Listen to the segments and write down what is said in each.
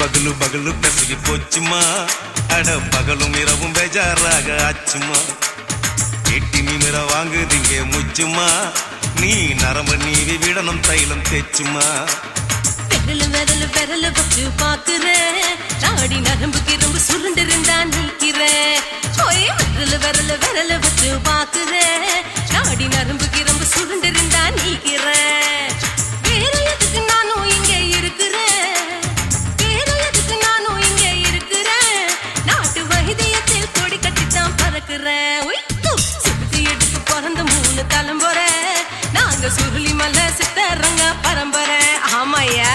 பகலு பகலு பெசகி போச்சுமா அட பகலும் இரவும் பேஜாராக ஆச்சுமா. எட்டி நிமிர வாங்குதீங்க முச்சுமா. நீ நரம்பு நீவி விடணும் தைலம் தேச்சுமா. விரல விரல வச்சு பாக்குறேன், நாடி நரம்பு கிரம்பு சுருண்டு இருந்தா நீக்கிறேன். விரல விரல வச்சு பாக்குறேன், நாடி நரம்பு கிரம்பு சுருண்டு இருந்தா நீக்கிறேன். வேற எதுக்கு நானும் இங்க இருக்கிறேன், வேற எதுக்கு நானும் இங்க இருக்கிறேன். நாட்டு வைத்தியத்தில் கொடி கட்டித்தான் பறக்கிறேன். சுத்தி எடுத்து பிறந்த 3 தலைமுறை, நாங்க சுருளி மலை சித்தரங்க பரம்பரை. ஆமாயா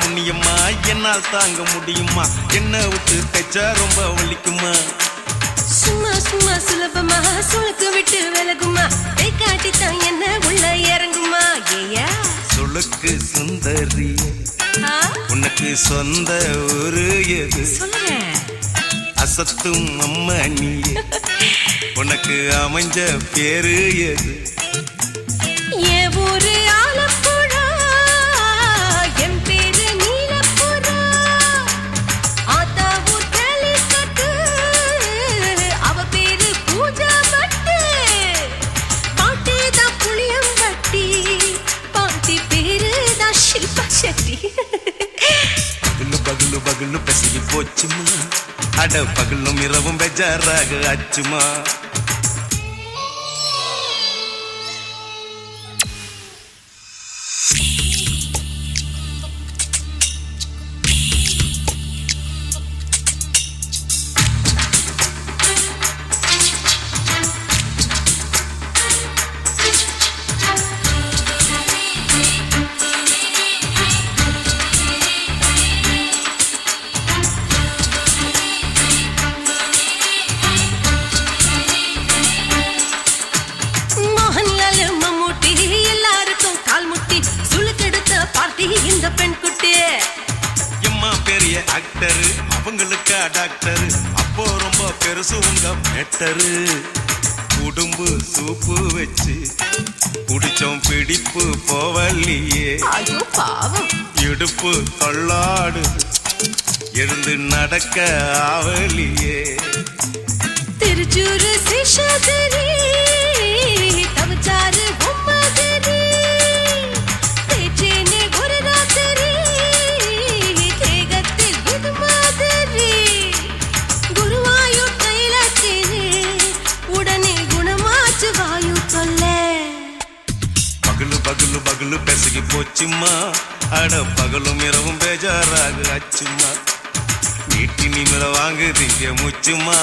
முன்னியம்மா என்னால் தாங்க முடியுமா. என்ன விட்டு தைச்சா ரொம்ப வலிக்குமா. சும்மா சும்மா சுலபமா சுளுக்கு விட்டு விலகுமா. கை காட்டித்தான் என்ன உள்ள இறங்குமா. ஏயா சுளுக்கு சுந்தரி உனக்கு சொந்த ஊரு எது சொல்றேன். அசத்தும் அம்மா நீ உனக்கு அமைஞ்ச பேரு எது. என் ஊரு ஆலப்புழா, என் பேரு நீலப்புறா. ஆத்தாவூ தெளிக்கட்டு, அவ பேரு பூஜா பட்டு. பாட்டேதான் புளியம்பட்டி, பாட்டி பேரு தான் ஷில்பா செட்டி. பகலு பகலு பகலு பசிக்கு போச்சுமா. அட பகலும் இரவும் பெஜாராக ஆச்சுமா. இந்த பெண் குட்டி எம்மா பெரிய ஆக்டர், அவங்களுக்கா டாக்டர். அப்போ ரொம்ப பெருசு உங்க மேட்டரு. குடும்பு சூப்பு வச்சு குடிச்சோம் பிடிப்பு போவல்லையே. ஐயோ பாவம், இடுப்பு தொள்ளாடு எழுந்து நடக்க ஆவலியே. திருச்சூரு சிஷாதிரி தவச்சாரு பொம்மதிரி. தேச்சேனே ஒரு ராத்திரி தேகத்தில் இது மாதிரி. குருவாயூர் கைலாச்சேனே உடனே குணமாச்சு வாயு சொல்ல. பகலு பகலு பகலு பெசகி போச்சுமா. அட பகலும் இரவும் பேஜாராக ஆச்சுமா. நீட்டி நிமிர வாங்குதீங்க முச்சுமா.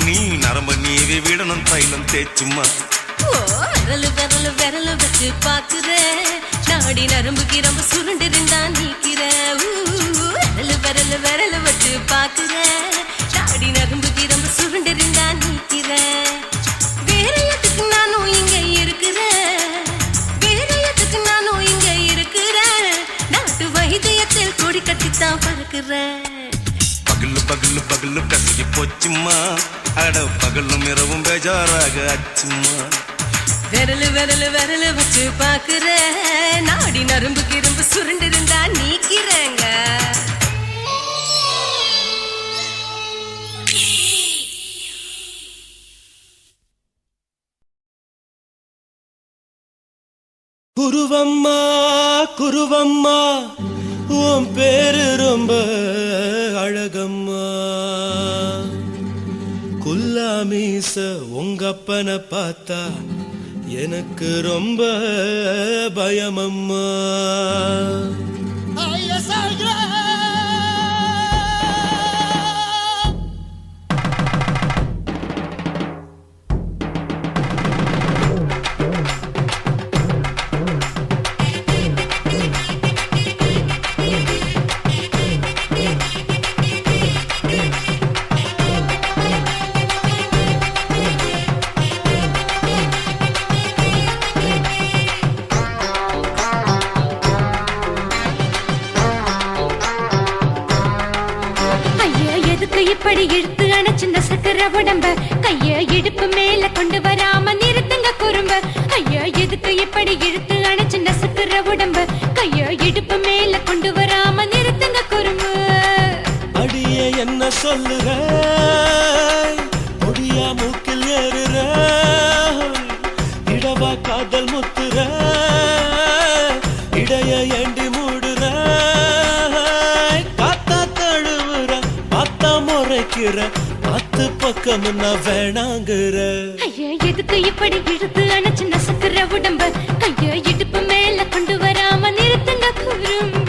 நீ நரம்ப நீவி விடணும் தைலம் தேச்சுமா. விரலு விரலு விரலு வச்சு பாக்குறேன், நாடி நரம்பு கிரம்பு சுருண்டு இருந்தா நீக்கிறேன். விரலு விரலு விரலு வச்சு பாக்குறேன், நாடி நரம்பு கிரம்பு சுருண்டு இருந்தா நீக்கிறேன். வேற எதுக்கு நானும் இங்க இருக்கிறேன், வேற எதுக்கு நானும் இங்க இருக்கிறேன். நாட்டு வைத்தியத்தில் கொடி கட்டித்தான் பறக்கிறேன். பகலு பகலு பகலு கசகி போச்சுமா. அட பகலும் இரவும் பேஜாராக ஆச்சுமா. விரலு விரலு விரலு வச்சு பாக்குறேன், நாடி நரம்பு கிரம்பு சுருண்டு இருந்தா நீக்கிறேங்க. குருவம்மா குருவம்மா உன் பேரு ரொம்ப அழகம்மா. குல்லாமீச உங்கப்பனை பார்த்தா எனக்கு ரொம்ப பயமம்மா. இழுத்து அணைச்சிருந்த சக்கர உடம்ப கைய இடுப்பு மேல கொண்டு வராம நிறுத்துங்க குறும்ப. ஐயா எதுக்கு இப்படி இழுத்து அணைச்சிருந்த சக்கர உடம்ப கைய இடுப்பு மேல கொண்டு வராம நிறுத்துங்க குறும்ப. அடியே என்ன சொல்லுற, முடியா மூக்கில் ஏறுற, இடவா காதல் முத்துற, இடைய ஏண்டி மூடுற, காத்தா தழுவுற, பார்த்தா முறைக்கிற, பத்து பக்கம் நான் வேணாங்குற. ஐயா எதுக்கு இப்படி இழுத்து அணைச்சு நசுக்குற உடம்ப கைய இடுப்பு மேல கொண்டு வராம நிறுத்துங்க குறும்ப.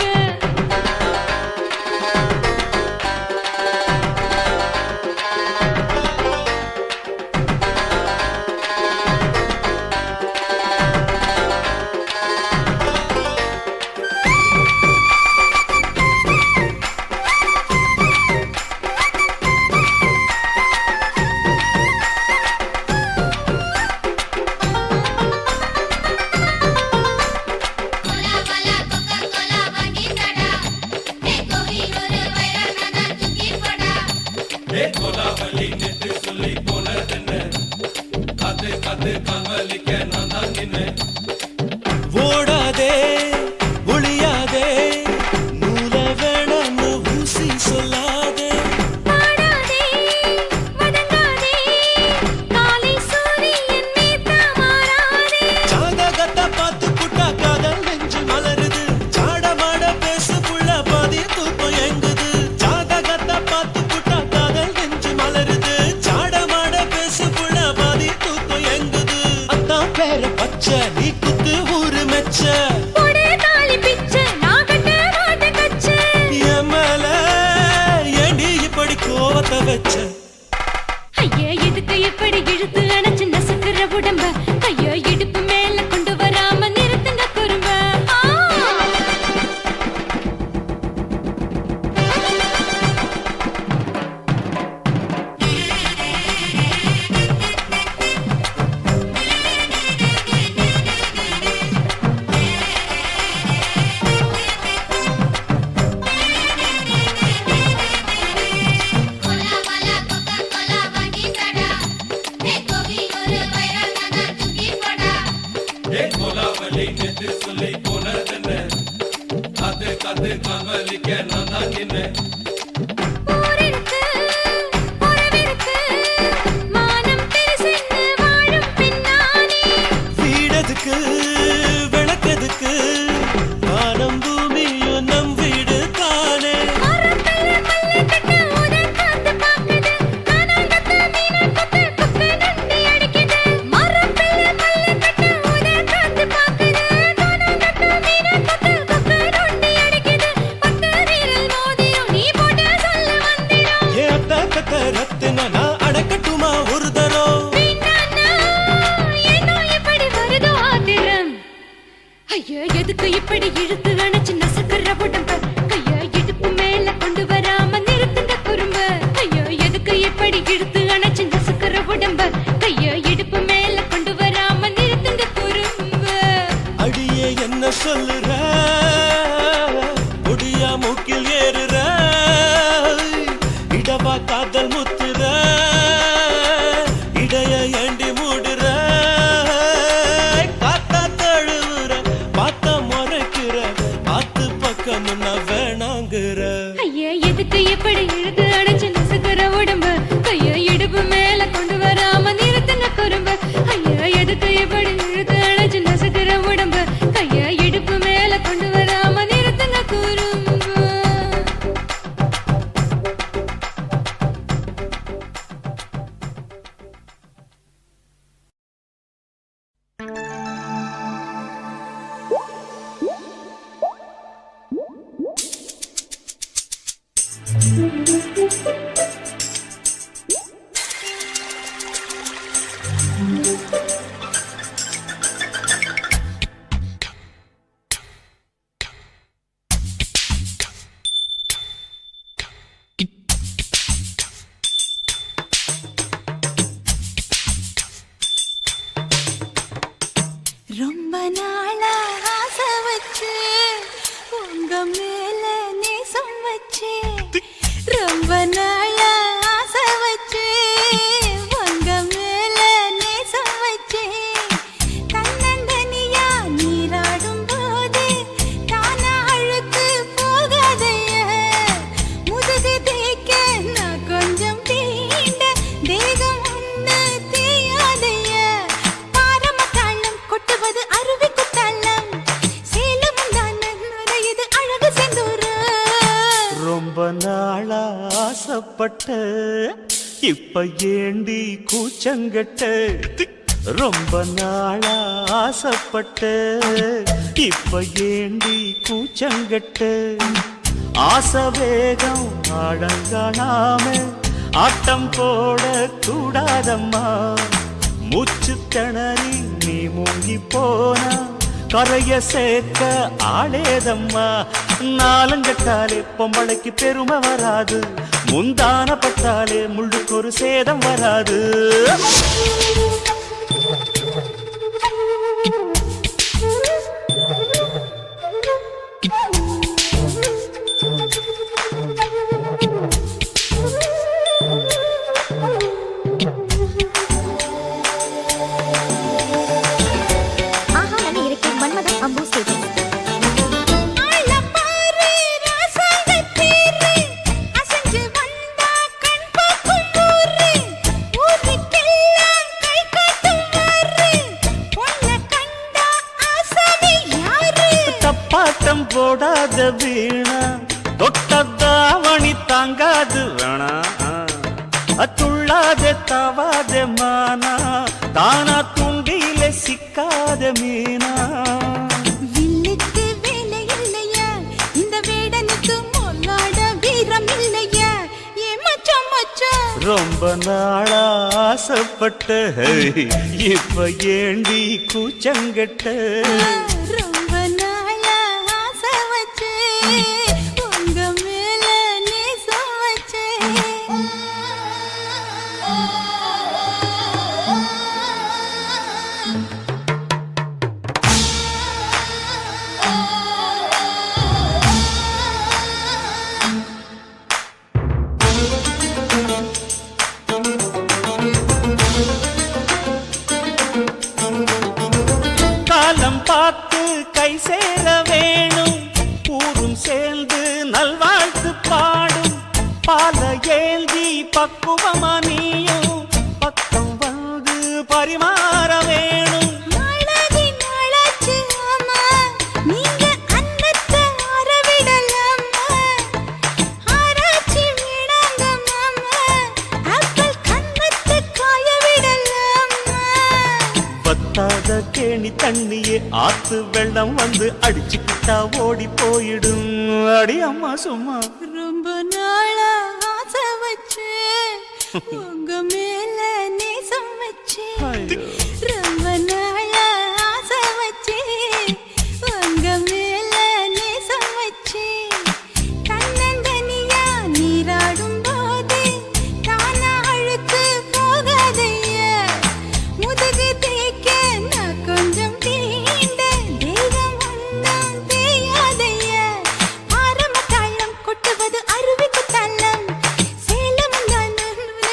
ஓடாதே ஒளியாதே, நூல வேணான்னு ஊசி சொல்லாதே. பாடாதே வதங்காதே, காலை சூரியன் மீத மாறாதே. ஜாதகத்தை பார்த்து புட்டா காதல் நெஞ்சு மலருது, சாடமாட பேசு புள்ள பாதி தூக்கம் எங்குது. ஜாதகத்தை பார்த்து புட்டா காதல் நெஞ்சு மலருது, சாடமாட பேசு புள்ள பாதி தூக்கம் எங்குது. அத்தான் பேர பச்சை நீ குத்து ஊரு மெச்ச, போடே தாலி பிச்சை நான் கட்ட மாட்டேன் கச்சை. என் மேல ஏண்டி இப்படி கோவத்தை வச்ச. ஐயா எதுக்கு இப்படி இழுத்து அணைச்சு நசுக்குற உடம்ப கைய இடுப்பு மேல கொண்டு வராம நிறுத்துங்க குறும்ப. போரிருக்கு உறவிருக்கு, மானம் பெருசென்னு வாழும் பெண்ணானே. வீடதுக்கு விளக்கதுக்கு, வானம் பூமியும் நம் வீடு தானே. மரத்துல மல்லி கட்டு உதன் காத்து பாக்குது, கானாங்கத்து மீனாங்கத்து கொக்கு நொண்டி அடிக்குது. மரத்துல மல்லி கட்டு உதன் காத்து பாக்குது, கானாங்கத்து மீனாங்கத்து கொக்கு நொண்டி அடிக்குது. பத்து வீரல் மோதிரம் நீ போட்டு சொல்ல வந்திடும். ஏ அத்த கத்த ரத்தின நான் அடக்கட்டுமா ஒரு தரம். வேண்டான்னா, ஏனோ இப்படி வருதோ ஆத்திரம். ஐயா எதுக்கு இப்படி இழுத்து அணைச்சு நசுக்குற உடம்ப கைய இடுப்பு மேல கொண்டு வராம நிறுத்துங்க குறும்ப. ஐயா எதுக்கு இப்படி இழுத்து அணைச்சு நசுக்குற உடம்ப கைய இடுப்பு மேல கொண்டு வராம நிறுத்துங்க குறும்ப. அடியே என்ன சொல்லுற, முடியா மூக்கில் ஏறுற, இடவா காதல் முத்துற, இடைய ஏண்டி மூடுற, காத்தா தழுவுற, பார்த்தா முறைக்கிற, பார்த்து பக்கம் நான் வேணாங்குற. ஐயா எதுக்கு இப்படி இழுத்து அணைச்சு நசுக்குற உடம்ப கைய இடுப்பு மேல கொண்டு வராம நிறுத்துங்க குறும்ப. ஐயா எதுக்கு இப்படி இழுத்து அணைச்சு நசுக்குற உடம்ப கைய இடுப்பு மேல கொண்டு வராம நிறுத்துங்க குறும்ப. ரொம்ப நாளா ஆசை வச்சு உங்க மேல நேசம் வச்சு ரொம்ப நாளா ஆசை ஆசைப்பட்ட இப்ப ஏண்டி கூச்சங்கட்ட ரொம்ப நாளா ஆசைப்பட்ட இப்ப ஏண்டி கூச்சங்கட்ட ஆசை வேகம் அடங்கானாம ஆட்டம் போட கூடாதம்மா மூச்சு திணறி நீ மூங்கி போனா கரைய சேர்க்க ஆளேதம்மா நாலங்கட்டாலே பொம்பளைக்கு பெருமை வராது முந்தான பட்டாலே முள்ளுக்கு ஒரு சேதம் வராது தப்பாட்டம் போடாத வீணா தொட்டதாவணி தாங்காது வேணா துள்ளாத தவாத மானா தானா துண்டியில சிக்காத மீனா வில்லுக்கு வேலை இல்லையா இந்த வேடனுக்கு மொல்லாட வீரம் இல்லையா ஏ மச்சான் மச்சான் ரொம்ப நாளா ஆசைப்பட்ட இப்ப ஏண்டி கூச்சங்கட்ட ரொம்ப நாளா ஆசை வச்சு உங்க மேல நேசம் வச்சு காலம் பார்த்து கை சேர வேணும் ஊரும் சேர்ந்து நல்வாழ்த்து பாடும் பால ஏந்தி பக்குவமா நீயும் பக்கம் வந்து பரிமாற வேணும் நாளாகி நாளாச்சு ஆமா நீங்க அன்னத்தை அறவிடலாமா ஆராய்ச்சி விடாங்க மாமா ஆப்பிள் கன்னத்தை காய விடலாமா பத்தாத கேணி தண்ணியே ஆத்து வெள்ளம் வந்து அடிச்சுக்கிட்டா ஓடி போயிடும் அடி அம்மா சும்மா ரொம்ப நாளா ஆசை வச்சு உங்க மேல நேசம் வச்சு ஐயோ. ரொம்ப நாளா ஆசை வச்சு உங்க மேல நேசம் வச்சு தன்னந்தனியா நீராடும் போது தானா அழுக்கு போகாதையா முதுகு தேய்க்க நான் கொஞ்சம் தீண்ட தெய்வம் ஒன்றும் தேயாதையா ஆரம்ப தாளம் கொட்டுவது அருவிக்கு தள்ளம் சேலம்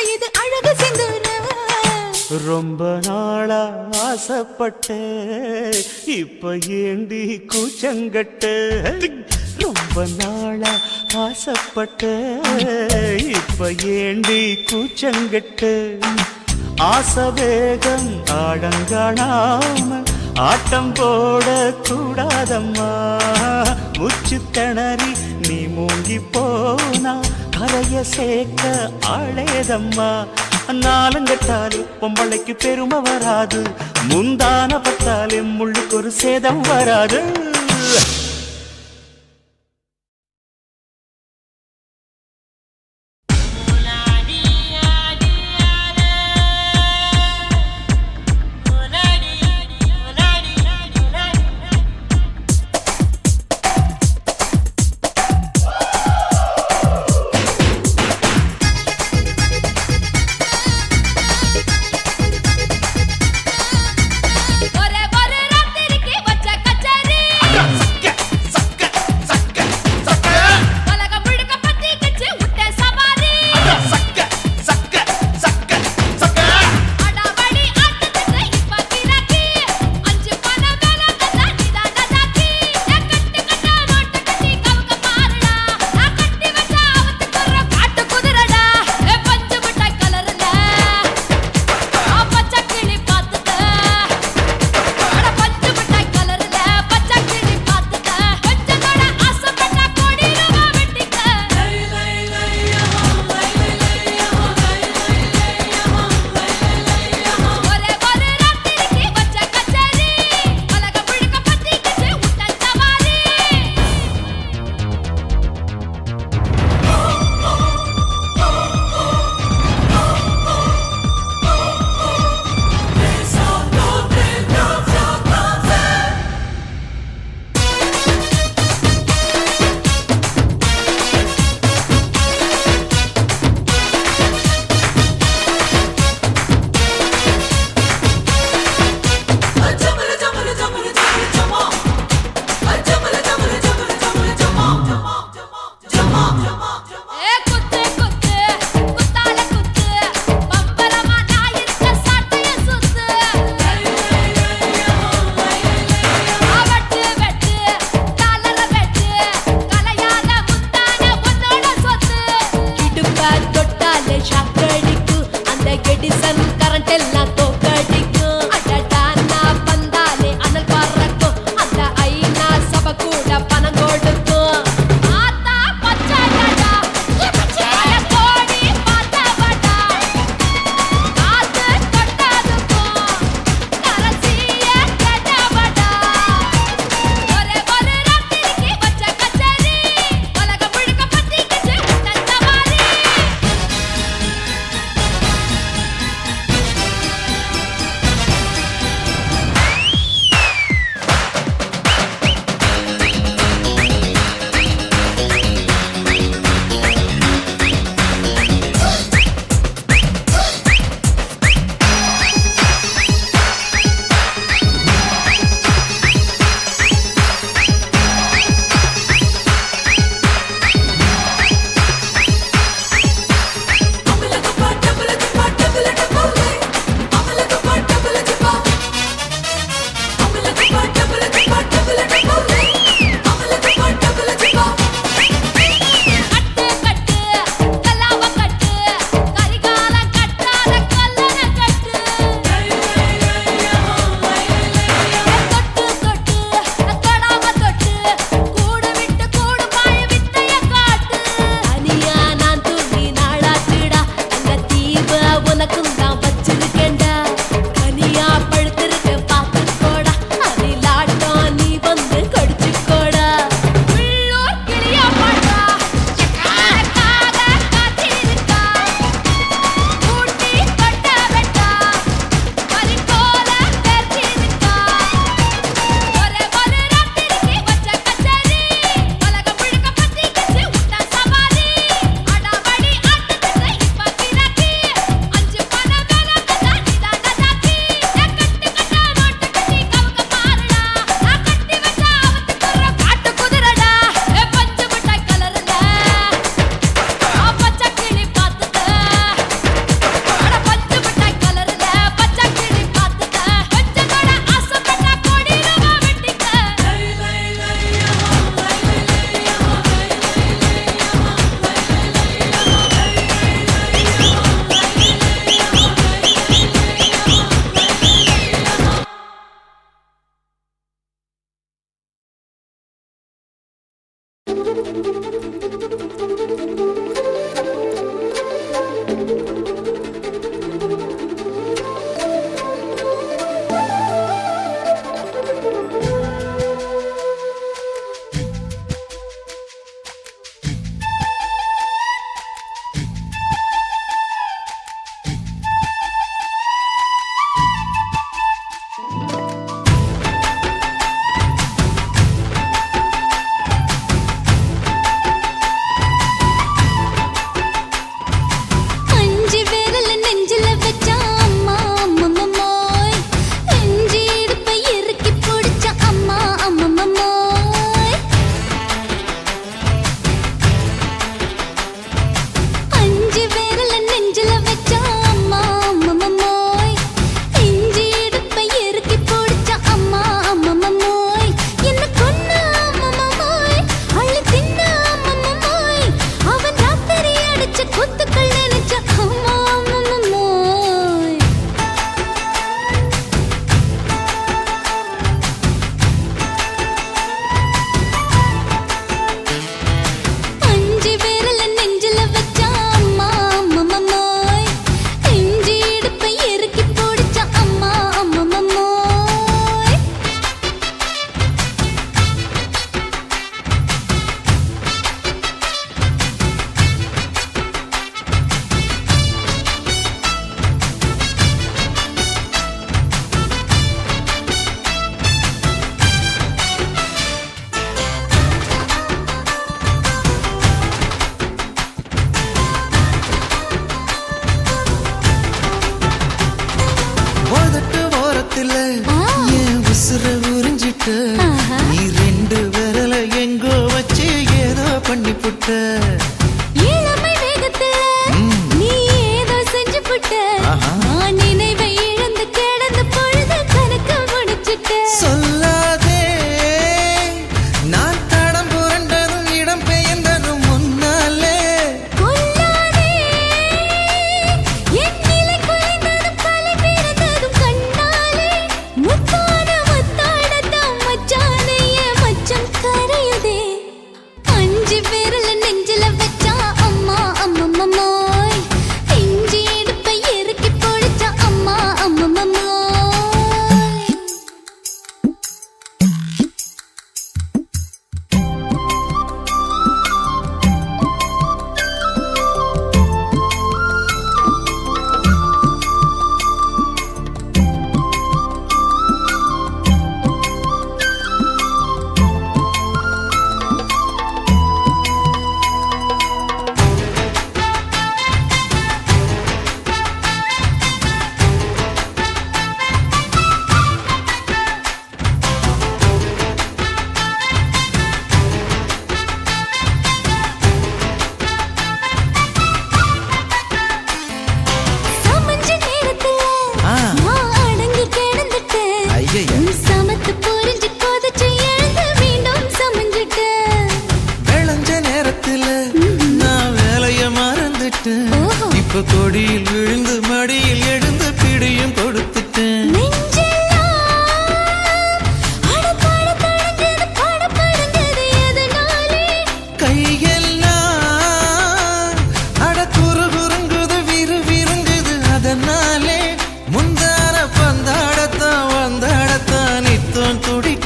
இது அழகு சிந்துரம் ரொம்ப நாளா ஆசைப்பட்ட இப்ப ஏண்டி கூச்சங்கட்ட ரொம்ப நாளா ஆசைப்பட்ட இப்ப ஏண்டி கூச்சங்கட்ட ஆசை வேகம் ஆடங்கானாம ஆட்டம் போட கூடாதம்மா முச்சு திணறி நீ மூங்கி போனா கரைய சேர்க்க ஆளேதம்மா நாலங்கட்டாலே பொம்பளைக்கு பெருமை வராது முந்தான பட்டாலே முள்ளுக்கு ஒரு சேதம் வராது ஒரே ஒரு ராத்திரிக்கு வச்ச கச்சேரி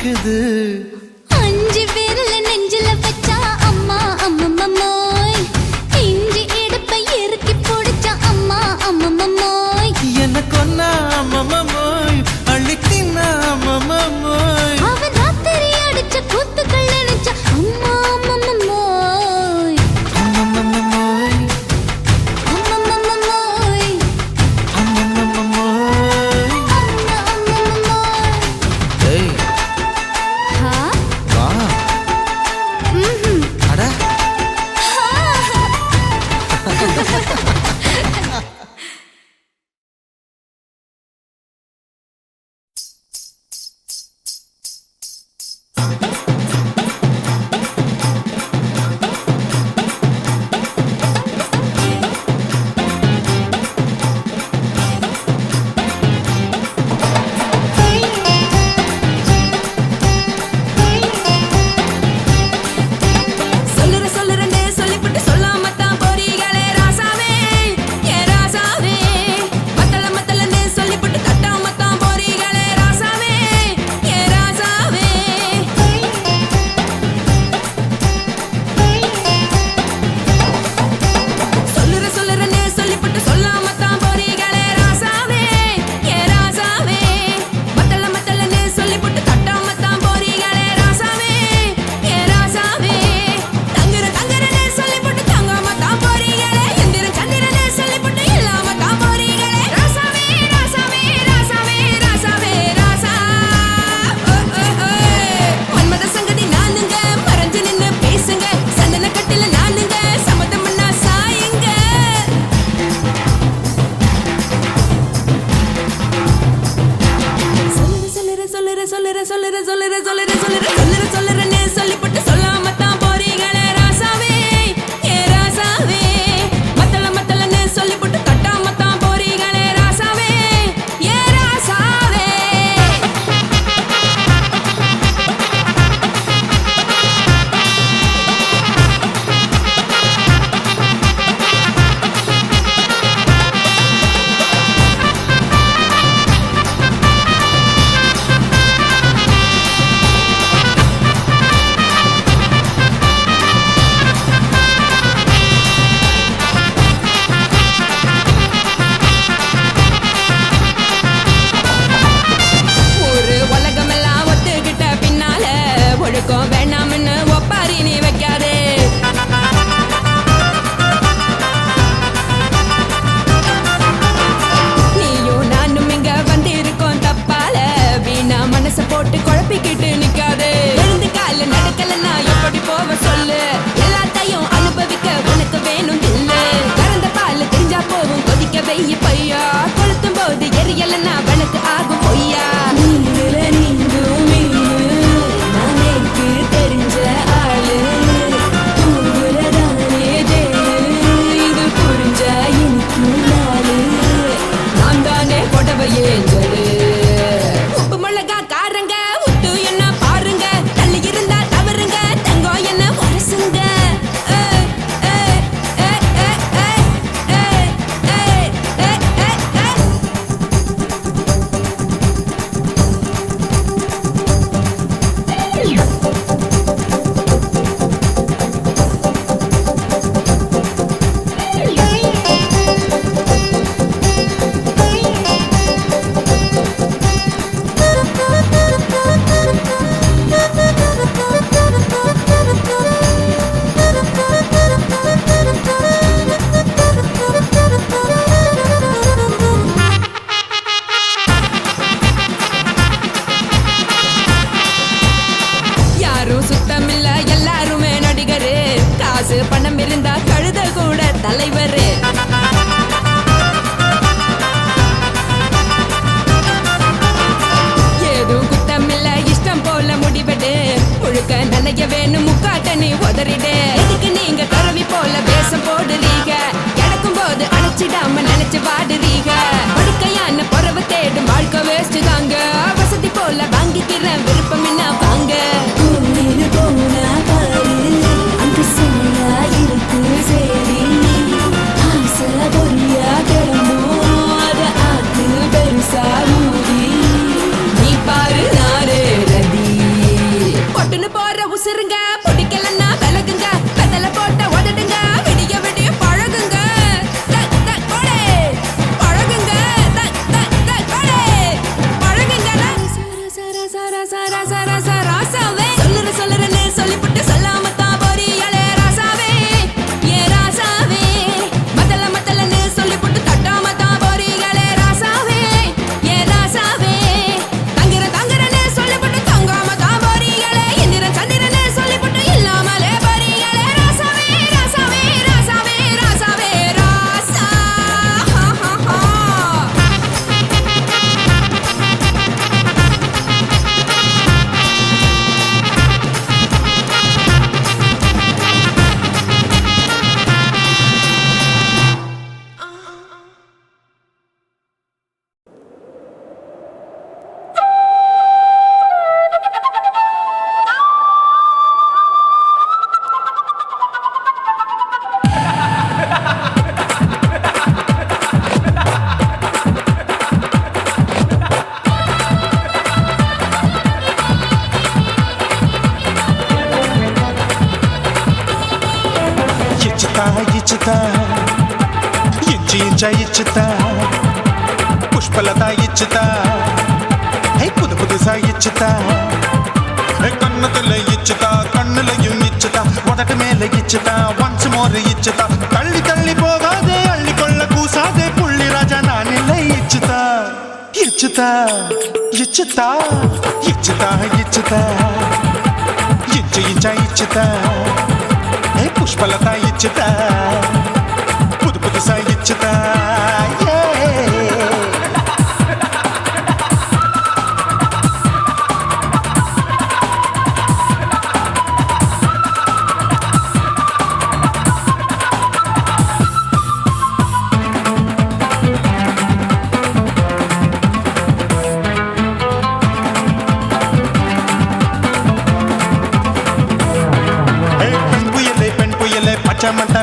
இனிக்குது. 5 விரல நெஞ்சில வச்சா அம்மா அம்மம்மோய், இஞ்சி இடுப்பை இறுக்கி பிடிச்சா அம்மா அம்மம்மோய், எனக்கு ஒன்னா அம்மம்மோய், அள்ளித்தின்னா அம்மம்மோய். அவன் ராத்திரி அடிச்ச கூத்துக்கள் நினைச்சா அம்மா அம்மம்மோய், அம்மம்மோய், அம்மம்மோய், அம்மம்மோய். அம்மம்மோய். ஏய் ஹா? வா. ம்ஹும். அட சொல்லுறேன்னு சொல்லிப்புட்டு சொல்லாமத்தான் போறீங்களே ராசாவே, ஏ ராசாவே. மத்தளன்னு சொல்லிப்புட்டு தட்டாமத்தான் போறீங்களே ராசாவே, ஏ ராசாவே. சொல்லுறேன்னு சொல்லிப்புட்டு சொல்லாமத்தான் போறீங்களே ராசாவே, ஏ ராசாவே. மத்தளன்னு சொல்லிப்புட்டு தட்டாமத்தான் போறீங்களே ராசாவே, ஏ ராசாவே. தங்குறேன்னு சொல்லிப்புட்டு தங்காமத்தான் போறீங்களே, எந்திரன் சந்திரனே சொல்லிப்புட்டு இல்லாமத்தான் போறீங்களே ராசாவே, ராசாவே, ராசாவே, ராசாவே, ராசா. மன்மத சங்கதி நானுங்க, மறைஞ்சு நின்னு பேசுங்க, சந்தன கட்டில நானுங்க, சம்மதம் பண்ணா சாயுங்க. சொல்லுறேன்னு சொல்லிப்புட்டு சொல்லாமத்தான் போறீங்களே ராசாவே, ஏ ராசாவே. மத்தளன்னு சொல்லிப்புட்டு தட்டாமத்தான் போறீங்களே ராசாவே, ஏ ராசாவே. ஒரு உலகமெல்லாம் ஒத்துக்கிட்ட பின்னால ஒழுக்கம் வேணாம்னு ஒப்பாரி நீ வைக்காதே. நீயும் நானும் இங்க வந்திருக்கோம் தப்பால, வீணா மனச போட்டு குழப்பிக்கிட்டு நிக்காதே. எழுந்து கால நடக்கலன்னா எப்படி போவ சொல்லு, எல்லாத்தையும் அனுபவிக்க உனக்கு வேணும் தில்லு. கறந்த பால் தெரிஞ்சா போகும் கொதிக்க வெய்ய பையா, கொளுத்தும் போது எரியலன்னா வழக்கு ஆகும் பொய்யா. நீங்கள நீங்கும் மீனு, நான் எனக்கு தெரிஞ்ச ஆளு, உங்களதானே தேனு, இது புரிஞ்ச எனக்கு நாளு. நான் தானே புடவை ஏஞ்சலு, உப்பு மிளகா காரங்க, உத்து என்ன பாருங்க, தள்ளி இருந்தா தவறுங்க, தங்கம் என்ன உரசுங்க. யாரும் சுத்தமில்ல, எல்லாருமே நடிகரு, காசு பணம் இருந்தா கழுத கூட தலைவரு. ஏதும் குத்தமில்ல, இஷ்டம் போல முடிவெடு, முழுக்க நனைய வேணும் முக்காட்ட நீ உதறிடு. எதுக்கு நீங்க கருவி போல வேஷம் போடுறீங்க, கிடக்கும் போது அணைச்சிடாம நினைச்சு வாடுறீங்க. படுக்கையான பொறவை தேடும் வாழ்க்கை வேஸ்ட் தாங்க, வசதி போல வாங்கிக்கிறேன் விருப்பம் என்ன வாங்க. போனா பாரு அந்த சமையா இருக்கு சரி, ஆசை பொரியா கிளம்பும் அத ஆத்து பெருசா ஊதி, நீ பாரு நாரே ரதி. இச்சுதா புஷ்பலதா இச்சுதா புது புதுசா இச்சுதா கண்ணத்துல இச்சுதா கண்ணுலையும் இச்சுதா உதட்டு மேல இச்சுதா ஒன்ஸ் மோர் இச்சுதா தள்ளி தள்ளி போகாதே அள்ளி கொள்ள கூசாதே புள்ளி ராஜா நான் இல்லை இச்சுதா இச்சுதா இச்சுதா இச்சுதா இச்சுதா இச்சு இச்சா இச்சுதா புஷ்பலதா இச்சுதா புது புதுசா இச்சுதா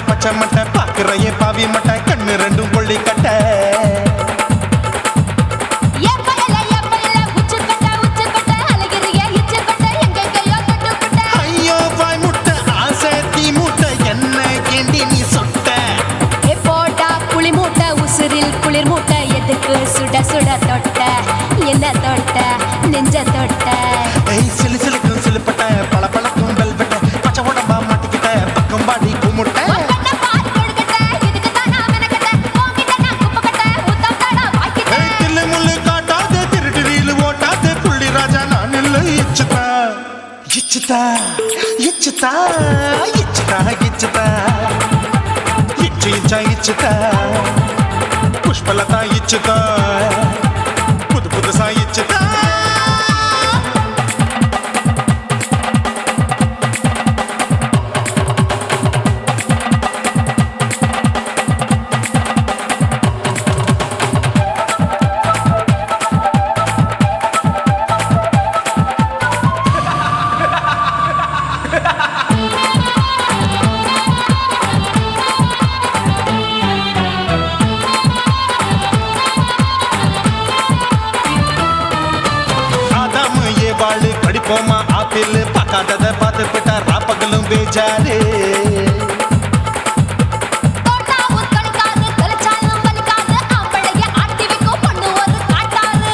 பச்சை மட்டை பாக்குறையே பாவி மட்டை கண்ணு ரெண்டும் கொள்ளி கட்ட ஐயோ வாய் முட்டை ஆசை தீ முட்டை என்ன கேண்டி நீ சொட்ட போட்டா புளி மூட்டை உசுரில் குளிர் மூட்டை எதுக்கு சுட சுட தொட்ட என்ன தொட்ட நெஞ்ச தொட்ட சிலு சிலுக்கும் சிலுப்பட்ட பல பழக்கும் வெல்வெட்ட பச்சை உடம்பா மாட்டிக்கிட்ட பக்கம் பாடி குமுட்ட இச்சுதா இச்சுதா இச்சுதா இச்சுதா இச்சு இச்சா இச்சுதா புஷ்பலதா இச்சுதா புது புதுசா இச்சுதா படிப்போமா ஆப்பிள் பார்க்காதத பார்த்து விட்டா ராப்பகலும் பேஜாரு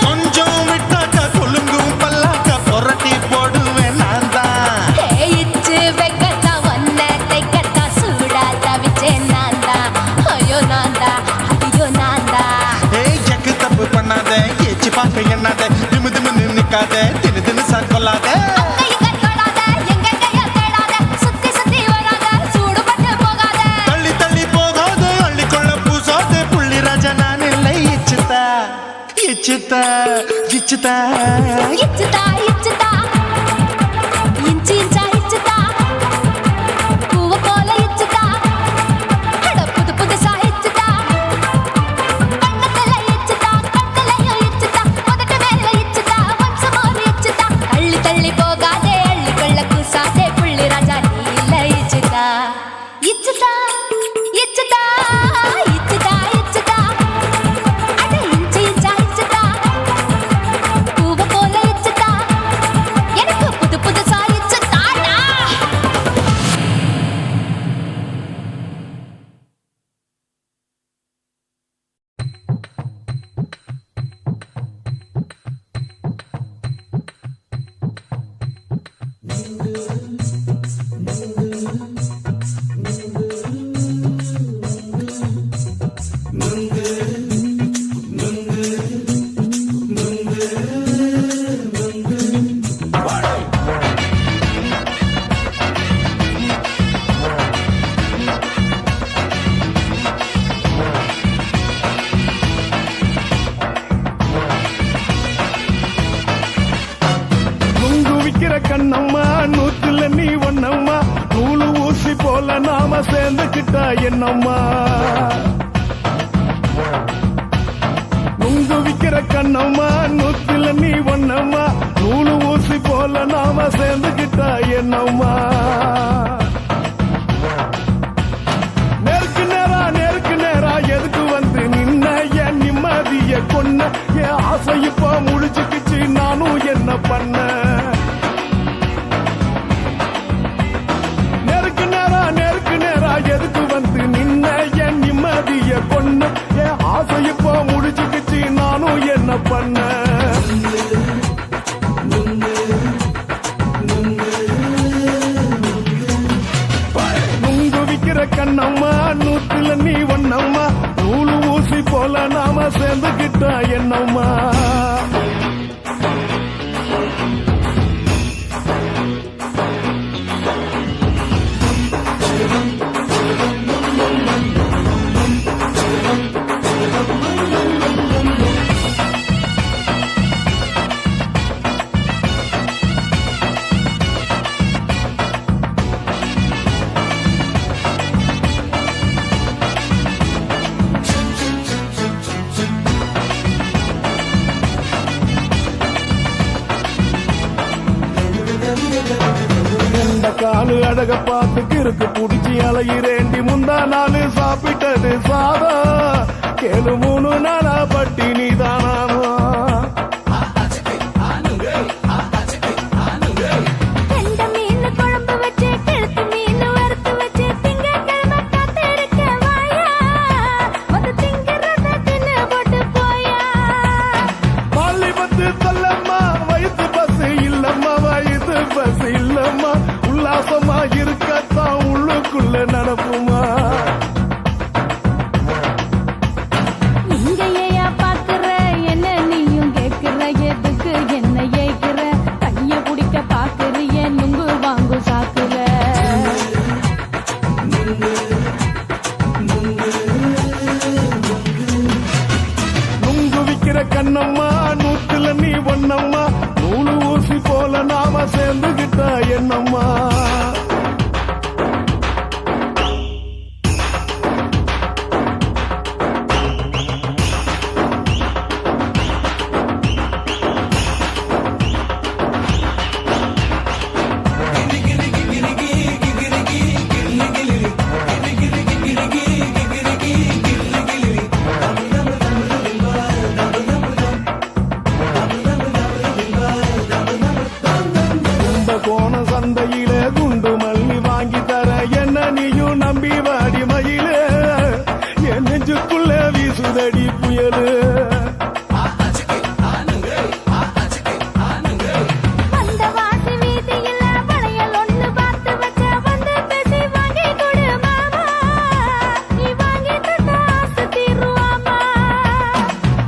கொஞ்சம் விட்டாக்க கொலுங்கும் பல்லாக்க புரட்டி போடுவேன் நான் தான் இச்சு வைக்கத்தா வந்த தைக்கத்தா சூடா தவிச்சேன் நான் தான் ஐயோ நான் தான் ஐயோ நான் தான் எக்கு தப்பு பண்ணாத ஏச்சு பார்க்க எண்ணாத திமு திமுன்னு நிக்காத தினு தினு கொல்லாத தள்ளி தள்ளி போகாத அள்ளி கொள்ள பூசாத புள்ளி ராஜா நான் இல்லை இச்சுதா இச்சுதா இச்சுதா இச்சுதா இச்சுதா இஞ்சி இஞ்சா இச்சுதா பூவ போல இச்சுதா புது புதுசா இச்சுதா கண்ணத்துல இச்சுதா கட்டலையும் இச்சுதா உதட்டு மேல இச்சுதா ஒன்ஸ் மோர் இச்சுதா தள்ளி தள்ளி போகாதே அள்ளி கொள்ள கூசாதே புள்ளி ராஜா நீ இல்ல இச்சுதா இச்சுதா இச்சுதா இச்சுதா இச்சுதா அட இஞ்சி இஞ்சா இச்சுதா பூவ போல இச்சுதா எனக்கு புது புதுசா இச்சுதாடா கண்ணம்மா நூத்துல நீ ஒன்னம்மா நூலு ஊசி போல நாம சேர்ந்துக்கிட்டா என்னம்மா நுங்கு விக்கிற கண்ணம்மா நூத்துல நீ ஒன்னம்மா நூலு ஊசி போல நாம சேர்ந்துக்கிட்டா என்னம்மா நேருக்கு நேரா எதுக்கு வந்து நின்ன என் நிம்மதிய கொன்ன என் ஆசை இப்ப முடிச்சுக்கிச்சு நானும் என்ன பண்ண நேருக்கு நேரா எதுக்கு வந்து நின்ன என் நிம்மதிய கொன்ன என் ஆசை அழக பார்த்து கிறுக்கு புடிச்சு அலையிறேண்டி முந்தா நாள் சாப்பிட்டது சாதா கேளு 3 நாளா பட்டினி தானாமா கெண்ட மீன் குழம்பு வச்சு கெளுத்து மீன் வறுத்து வச்சு திங்கட்கிழமை காத்திருக்க வாயா வந்து திங்கிறத தின்னு போட்டு போயா பாலி பத்து தள்ளம்மா வயிற்று பஸ் இல்லம்மா வயிற்று பஸ் இல்லம்மா உல்லாசமா இருக்கத்தான் உள்ளுக்குள்ள நடப்புமா நீங்க ஏயா பாக்குற என்ன நீயும் கேக்குற எதுக்கு என்ன ஏக்குற கைய குடிக்க பாக்குறிய நுங்கு வாங்கு சாக்குற நுங்கு விக்கிற கண்ணம்மா நூத்துல நீ ஒன்னம்மா நூலு ஊசி போல நாம சேர்ந்துகிட்டா என்னம்மா கோண சந்தையில குண்டு மல்லி வாங்கி தர என்ன நீயும் நம்பி வாடி மயில என் நெஞ்சுக்குள்ள வீசுதடி புயலு வந்த வாசி வீதியில வளையல் ஒண்ணு பார்த்து வச்ச வந்து பேசி வாங்கி கொடு மாமா நீ வாங்கி தந்த ஆசை தீருவாமா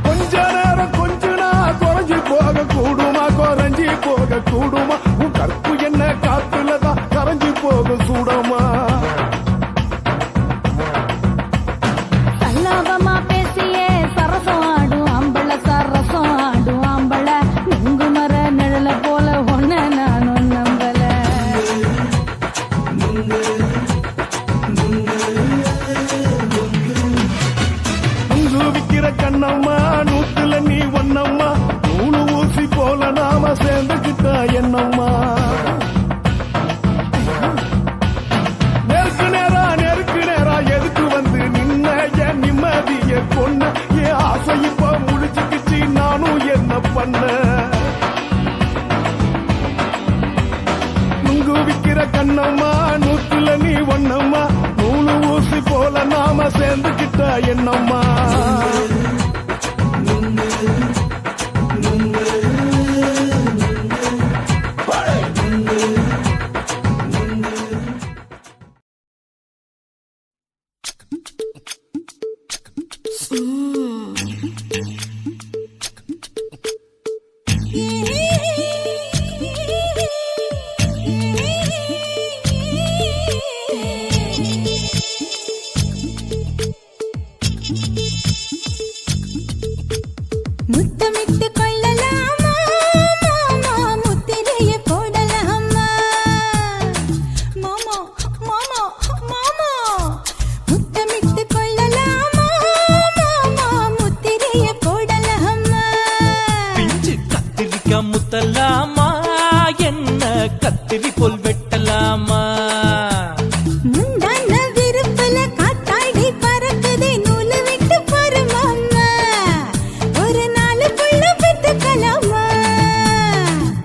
கொஞ்ச நேரம் கொஞ்சனா குறைஞ்சி போக கூடுமா குறைஞ்சி போக கூடுமா உன் கற்பு என்ன காத்துலதான் கரைஞ்சி போக சூடமா சல்லாபமா பேசியே சரசம் ஆடும் ஆம்பள சரசம் ஆடும் ஆம்பள நுங்கு மர நிழல போல ஒன்ன நானும் நம்பல நுங்கு விக்கிற கண்ணம்மா நூத்துல நீ ஒன்னம்மா நூலு ஊசி போல நாம சேர்ந்துகிட்டா என்னம்மா நெருக்கு நேரா எதுக்கு வந்து நின்ன என் நிம்மதிய கொன்ன என் ஆசை இப்ப முடிச்சுக்கிச்சு நானும் என்ன பண்ண நுங்கு விக்கிற கண்ணம்மா நூத்துல நீ ஒன்னம்மா நூலு ஊசி போல நாம சேர்ந்துகிட்டா என்னம்மா முத்தமிட்டு கொள்ளலாமா மாமா முத்திரைய போடலாமா மாமா மாமா மாமா முத்தமிட்டு கொள்ளலாமா மாமா முத்திரைய போடலாமா பிஞ்சு கத்திரிக்காய் முத்தலாமா என்ன கத்திரி போல் வெட்டலாமா முந்தான விருப்பல காத்தாடி பறக்குதே நூலு விட்டு பாரு மாமா ஒரு நாளுக்குள்ள பெத்துக்கலாமா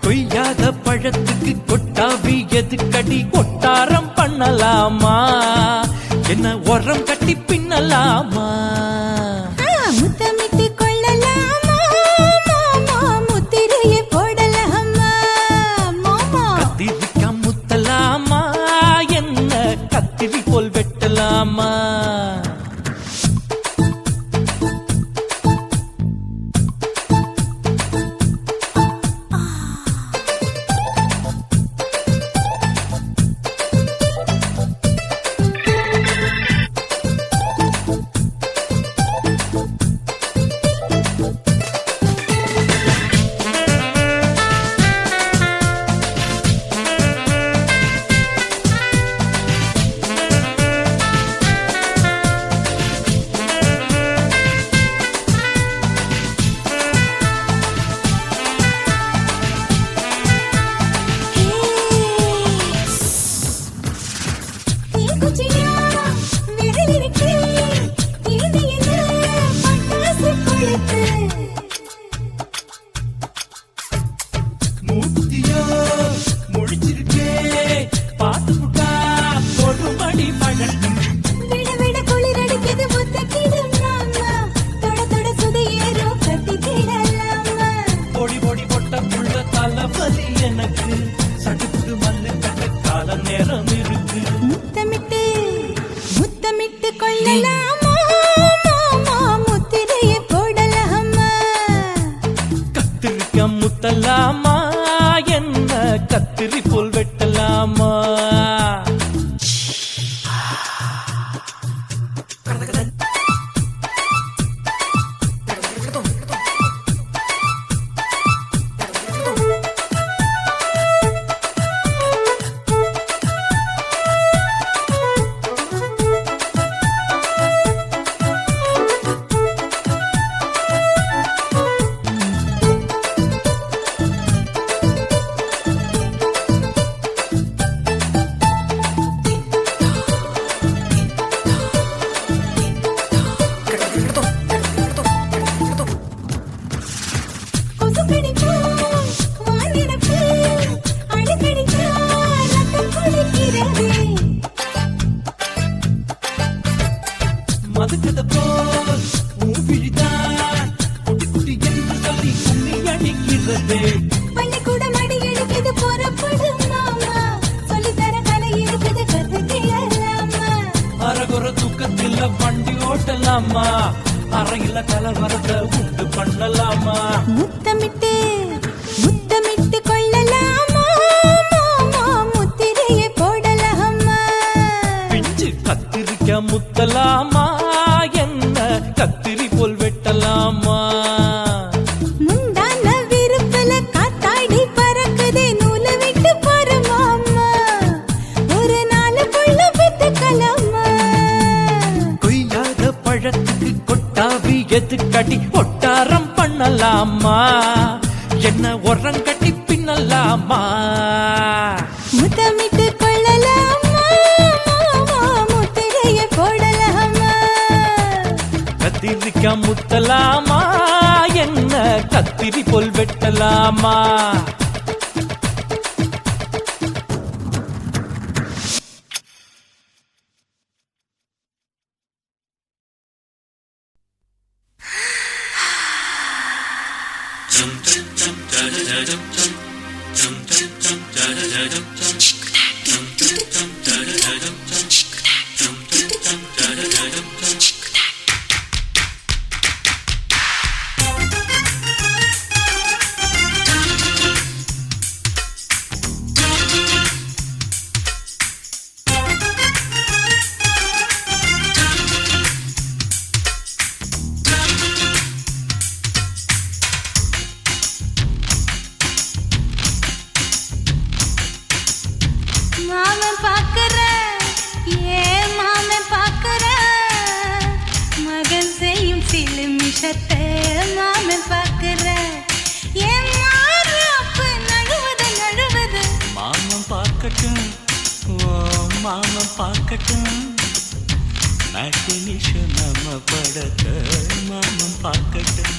கொய்யாத பழத்துக்கு கொட்டாவி எதுக்கடி கொட்டாரம் பண்ணலாமா என்ன உரம் கட்டி பின்னலாமா முத்தமிட்டு கொள்ளலாமா மாமா முத்திரைய போடலாமா மாமா கத்திரிக்காய் முத்தலாமா என்ன கத்திரி போல் வெட்டலாமா மூக்குத்தியோ முடிச்சிருக்கே பார்த்து புட்டா தொடுபடி பழக்கம் விட விட குளிர் அடிக்குது முத்தக்கிடும் மாமா தொட தொட சுதையேறும் கட்டிக்கிடலாமா பொடி பொடி பொட்ட புள்ள தலைவலி எனக்கு சடுக்குடு மல்லு கட்ட கால நேரம் இருக்கு முத்தமிட்டு முத்தமிட்டு கொள்ளலாமா மாமா முத்திரையை போடலாமா கத்திரிக்க முத்தலாமா என்ன கத்திரி போல் வெட்டலாமா கொசு கடிச்சா வானிடப்பு அடிக்கடிச்சா ரத்தம் குடிக்கிறதே மதுக்கத போல் ஊவிழிதான் குட்டி குட்டி என்று சொல்லி கும்மி அடிக்கிறதே பள்ளிக்கூடம் அடி எடுக்குது புறப்படும் மாமா சொல்லித்தர கலை இருக்குது கத்துக்கலாமா அரகுற தூக்கத்தில் வண்டி ஓட்டலாமா அறையில கலவரத்தை உண்டு பண்ணலாமா முத்தமிட்டு முத்தமிட்டு கொள்ளலாமா மாமா முத்திரையை போடலாமா பிஞ்சு கத்திரிக்க முத்தலாமா என்ன கத்திரி போல் வெட்டலாமா முந்தான விருப்பல காத்தாடி பறக்குதே நூலை விட்டு போற மாமா ஒரு நாளுக்குள்ள வித்துக்கலாமா கொய்யாத பழத்துக்கு கொட்டாவி எதுக்கடி ஒட்டாரம் பண்ணலாமா என்ன உரங்கட்டி பின்னலாமா முத்தமிட்டு கொள்ளலாமா மாமா முத்திரையை போடலாமா கத்திரிக்க முத்தலாமா என்ன கத்திரி போல் வெட்டலாமா மாமன் பாக்குற ஏன் மாமன் பாக்குற மகன் செய்யும் சில மிஷத்தை மாமன் பாக்குற ஏன் மாறாப்பு நழுவது நழுவது மாமன் பார்க்கட்டும் ஓ மாமன் பார்க்கட்டும் நாட்டு நிஷம் நம்ம படத்த மாமன் பார்க்கட்டும்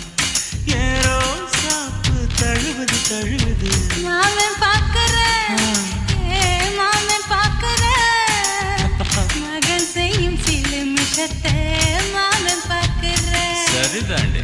ஏரோ சாப்பு தழுவது தழுவது மாமன் பாக்குற ஏன் மாமன் பாக்குற மகன் செய்யும் சில மிஷத்தை மாமன் பாக்குற சரிதாண்டி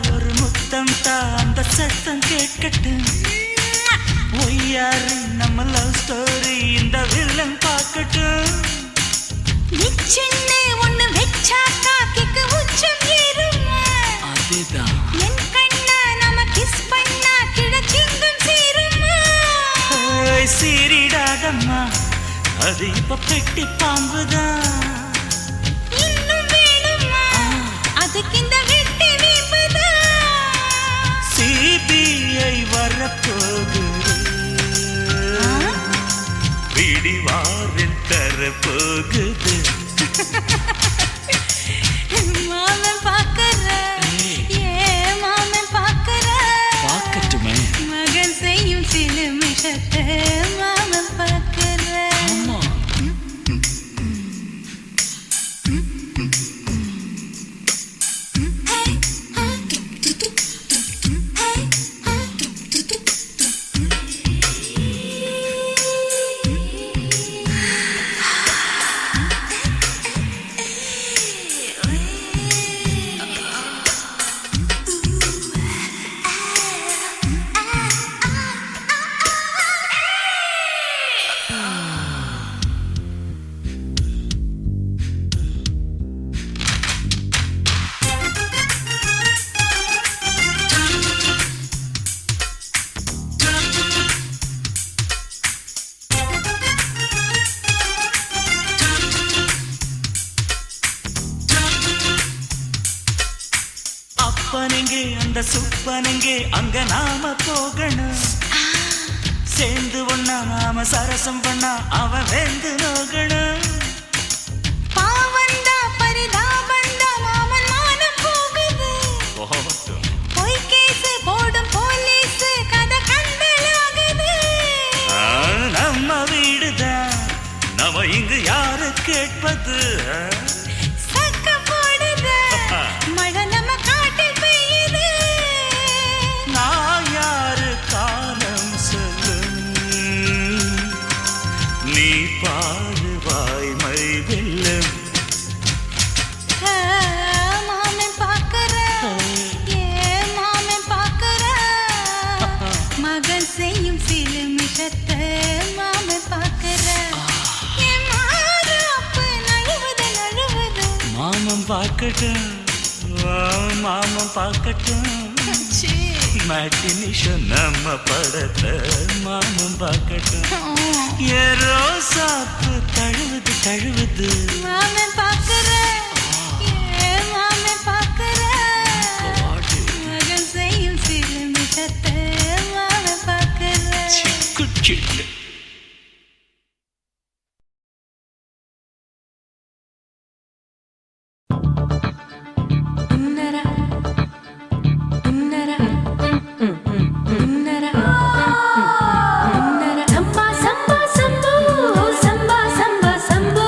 ஒரு முத்தம் தா அந்த சத்தம் கேட்கட்டும் ஒய்யாரு நம்ம லவ் ஸ்டோரி இந்த வில்லன் பார்க்கட்டும் நிச்சயமே ஒண்ணு வெச்சா காக்கிக்கு உச்சம் ஏறுமா அதுதான் என் கண்ணா நாம கிஸ் பண்ணா கிழச்சிங்கும் சேருமா சீரிடாதம்மா அது இப்ப பெட்டி பாம்புதான். இன்னும் வேணுமா அதுக்கு இந்த வெட்டி வீம்புதான். சிபிஐ வரப்போகுது, பிடிவாரில் தரப்போகுது. மாமன் பாக்கற மாமன் பாக்கற பார்க்கட்டுமே. மகன் செய்யும் சில மிஷத்தை மாமன் பாக்கற. ஆமா. அப்பனெங்கே அந்த சுப்பனெங்கே அங்க நாம போகணும். சேர்ந்து ஒண்ணா நாம சரசம் பண்ணா அவன் வெந்து நோகணும். பாவந்தா பரிதாபந்தா மாமன் மானம் போகுது. பொய் கேஸ் போடும் போலீஸ் கதை கண்டலாகுது. நம்ம வீடுதான், நம்ம இங்கு யாரு கேட்பது? சக்க போடுது மழை நம்ம காட்டில் பெய்யுது. நான் யாரு காலம் சொல்லும், நீ பாடுவாய் மை வெல்லும். மாமன் பாக்கற மாமன் பாக்கற மகன் செய்யும் சில மிஷத்தை மாமன் பாக்கற. மாமன் பார்க்கட்டும், மாமன் பார்க்கட்டும். மேட்டினிஷன் நம்ம படத்தை மாமன் பார்க்கட்டும். ஏரோ சாப்பு தழுவுது தழுவுது. மாமன் பாக்கற மாமன் பாக்கற மகன் செய்யும் சில மிஷத்தை மாமன் பாக்கற. சிக்கு சிக்கு. சம்பா சம்பா சம்போ சம்பா சம்பா Shambho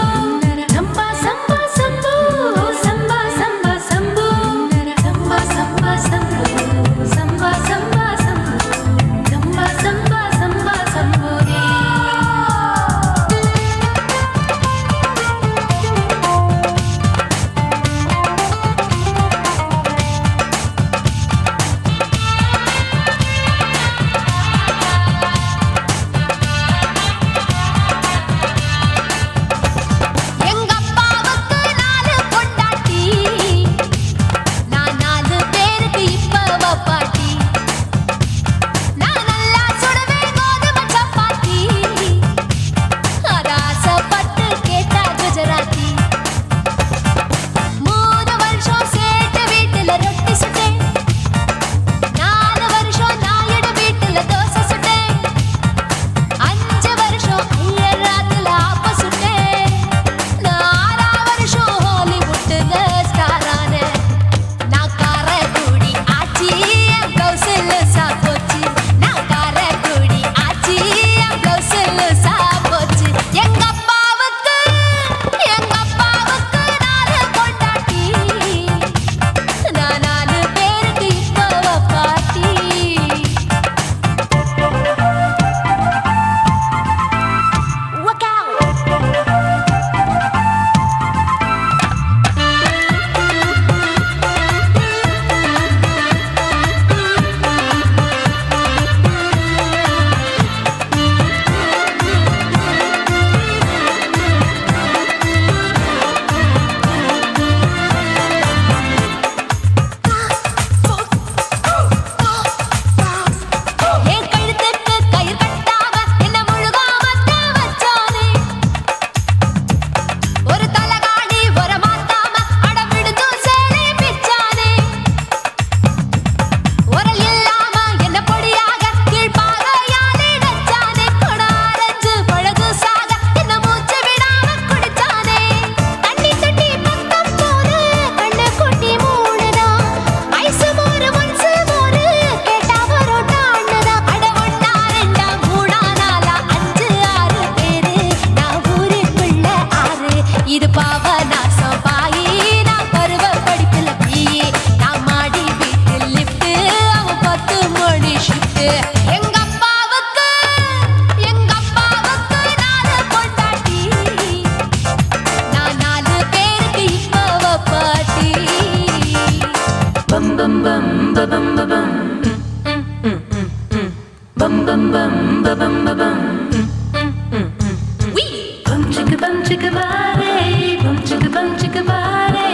bum chicka bare, bum chicka bare,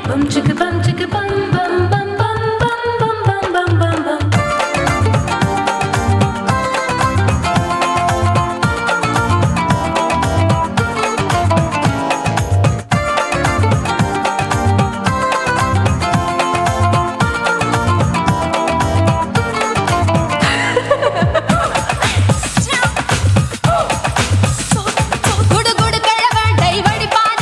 bum chicka bum bum bum bum bum bum bum bum bum. குடு குடு கிழவன் டைவடி பான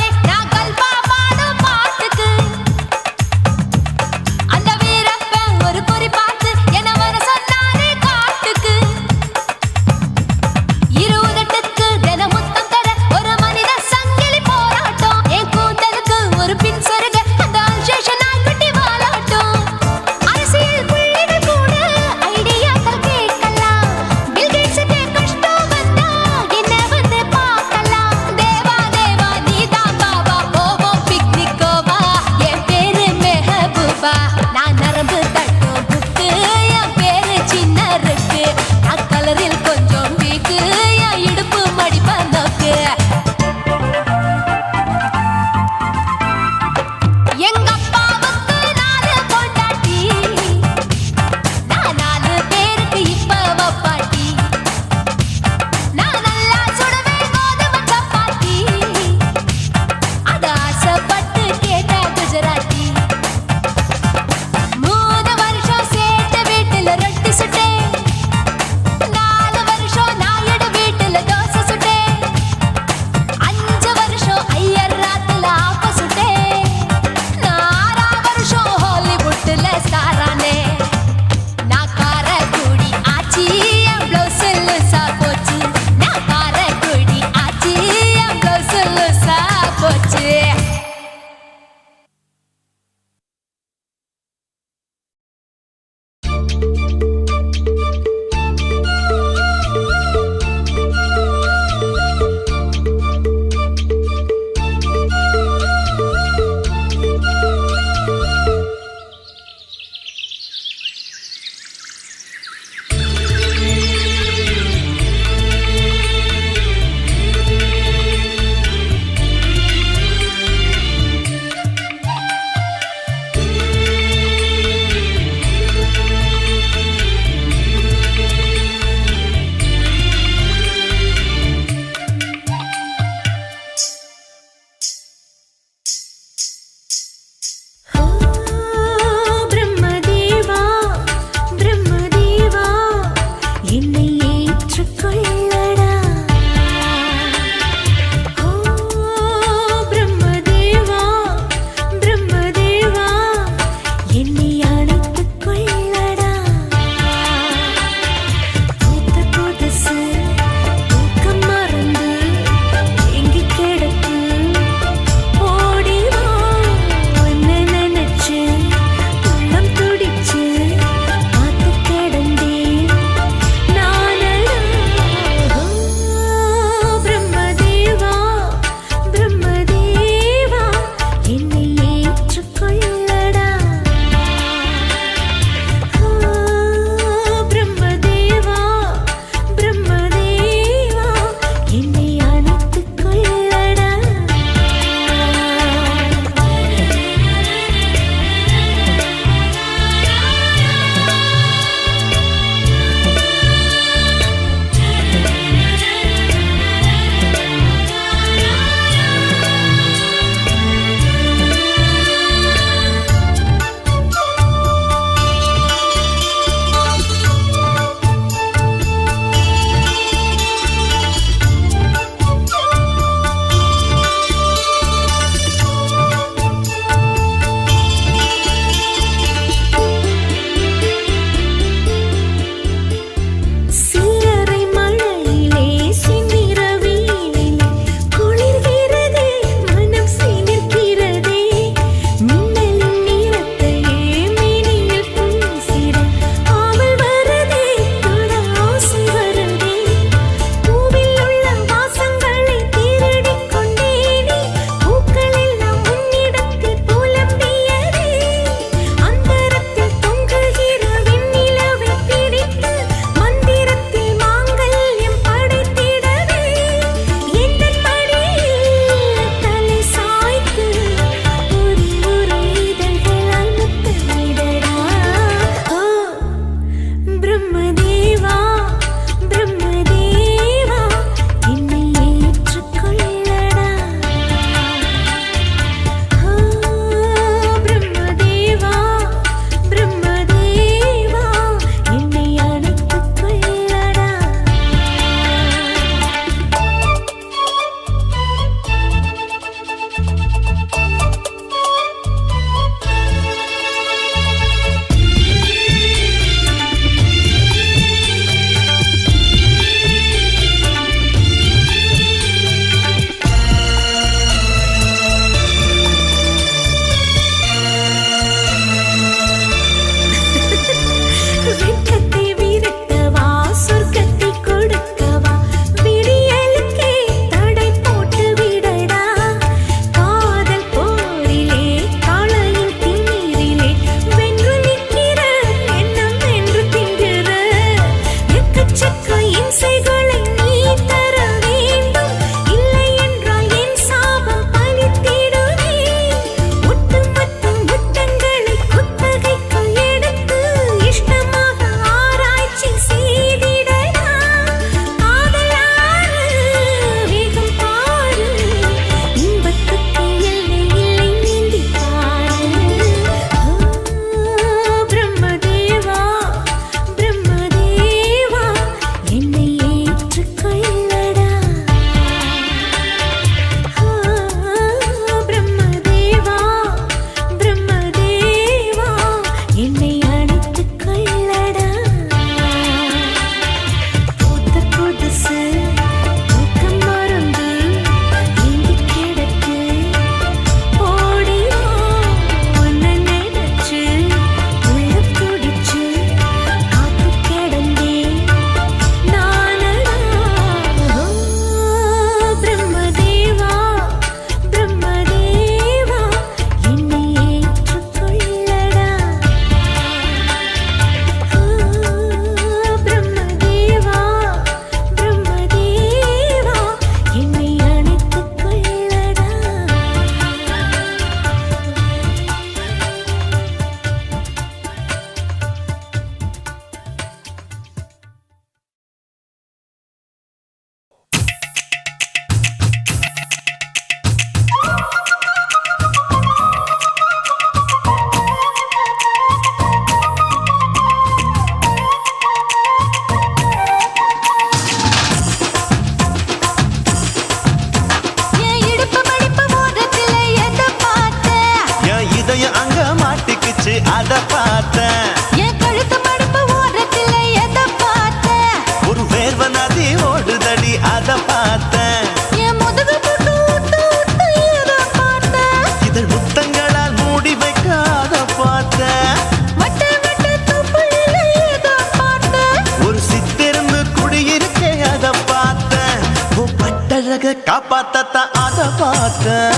காப்பாத்தத்தான் அத பார்த்தேன்.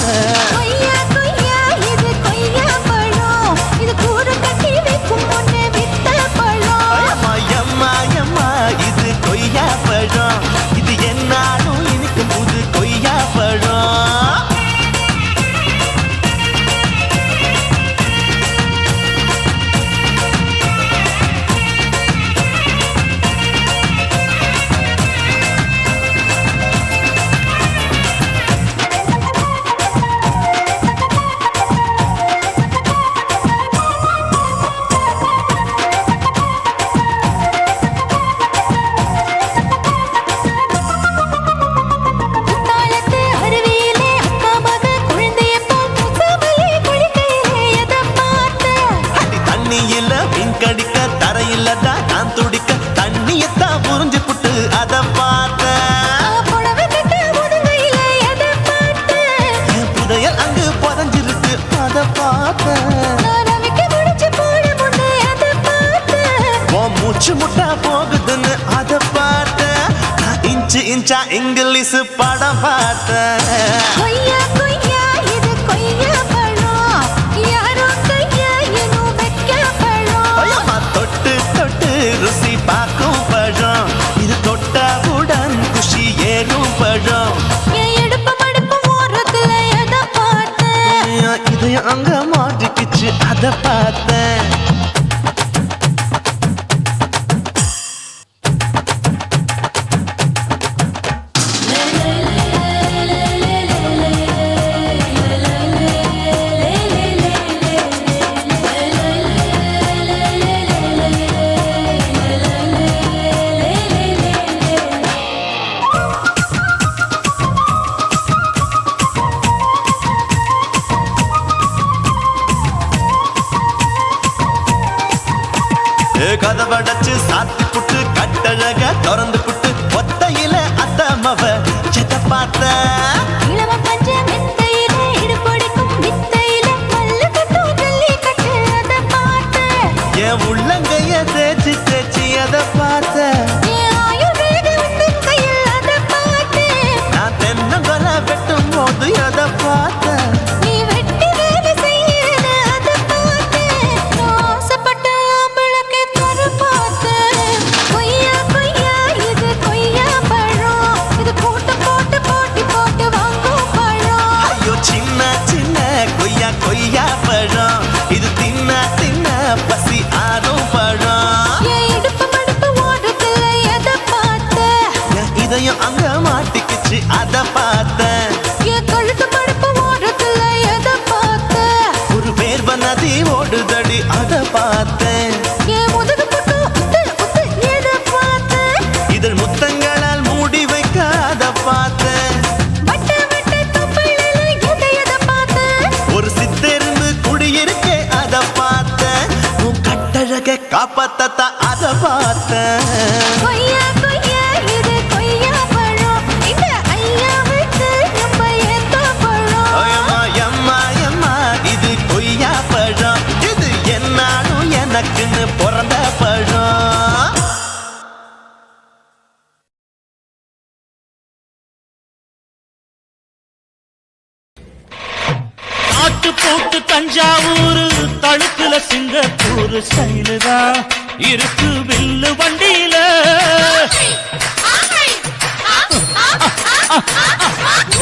கொய்யா கொய்யா இது கொய்யா பழம், இது கூர கட்டி வைக்கும் முன்னே வித்த பழம். அம்மா எம்மா எம்மா இது கொய்யா பழம், இது என்னாலும் இனிக்கும் புது கொய்யா பழம். குத்தாலத்து அருவியிலே அக்கா மக குழந்தைய போல் முகமையே குளிக்கையிலே எதை பார்த்தேன். அடி தண்ணியில மீன் கடிக்க தரையில தான் நான் துடிக்க தண்ணியத்தான் புரிஞ்சு புட்டு அத பார்த்தேன். புடவை கட்ட முதுகையிலே எதை பார்த்தேன். என் புதையல் அங்கு புதஞ்சிருக்கு அத பார்த்தேன். நான் அவிக்க முடிச்சு போட முன்னே எதை பார்த்தேன். உன் மூச்சு முட்டா போகுதுன்னு அத பார்த்தேன். நான் இன்ச்சு இன்ச்சா இங்கிலீஷ் படம் பார்த்தேன். கொய்யா கொய்யா இது கொய்யா பழம், யாரோ கையா இன்னும் வைக்க பழம். ஐயம்மா தொட்டு தொட்டு ருசி பார்க்கும் பழம், இது தொட்டவுடன் குஷி ஏறும் பழம். என் இடுப்பு மடுப்பு ஓரத்துல எதை பார்த்தேன். என் இதயம் அங்க மாட்டிக்கிச்சு அத பார்த்தேன். கதவடைச்சு சாத்தி புட்டு கட்டழக திறந்து புட்டு ஒத்தையில அத்தமவ எதை பார்த்தேன். இளம பஞ்ச மெத்தையிலே இடுப்பொடிக்கும் வித்தையிலே மல்லு கட்டும் ஜல்லி கட்டு அதை பார்த்தேன். என் உள்ளங்கைய தேய்ச்சி தேய்ச்சி எதை பார்த்தேன். என் ஆயுர்வேத உந்தன் கையில் அதை பார்த்தேன். நான் தென்னங்கொலை வெட்டும் போது எதை பார்த்தேன். நீ வெட்டி வேலை செய்யறது அதை பார்த்தேன். நான் ஆசைப்பட்ட ஆம்பளுக்கு தர பார்த்தேன். கொய்யா கொய்யா இது கொய்யா பழம், இது போட்டு போட்டு போட்டி போட்டு வாங்கும் பழம். ஐயோ சின்ன சின்ன கொய்யா கொய்யா பழம், இது தின்ன தின்ன பசி ஆறும் பழம். என் இடுப்பு மடுப்பு ஓரத்துல எதை பார்த்தேன். என் இதயம் அங்க மாட்டிக்கிச்சு அத பார்த்தேன். என் கழுத்து மடுப்பு ஓரத்துல எதை பார்த்தேன். ஒரு வேர்வ நதி ஓடுதடி அத பார்த்தேன். என் முதுகு புட்டு உத்து உத்து எதை பார்த்தேன். இதழ் முத்தங்களால் மூடி வைக்க அத பார்த்தேன். வட்ட வட்ட தொப்பையில எதை பார்த்தேன். ஒரு சித்தெரும்பு குடியிருக்கே அத பார்த்தேன். உன் கட்டழக காப்பாத்தத்தான் அத பார்த்தேன். கொய்யா கொய்யா இது கொய்யா பழம், இந்த ஐயாவுக்கு நம்ம ஏத்த பழம். ஐயம்மா எம்மா எம்மா இது கொய்யா பழம், இது என்னாலும் எனக்குன்னு பிறந்த பழம். ஆட்டு போட்டு தஞ்சாவூர் தழுக்குல சிங்கப்பூர் ஸ்டைலுதான் இருக்கு வில்லு வண்டியில.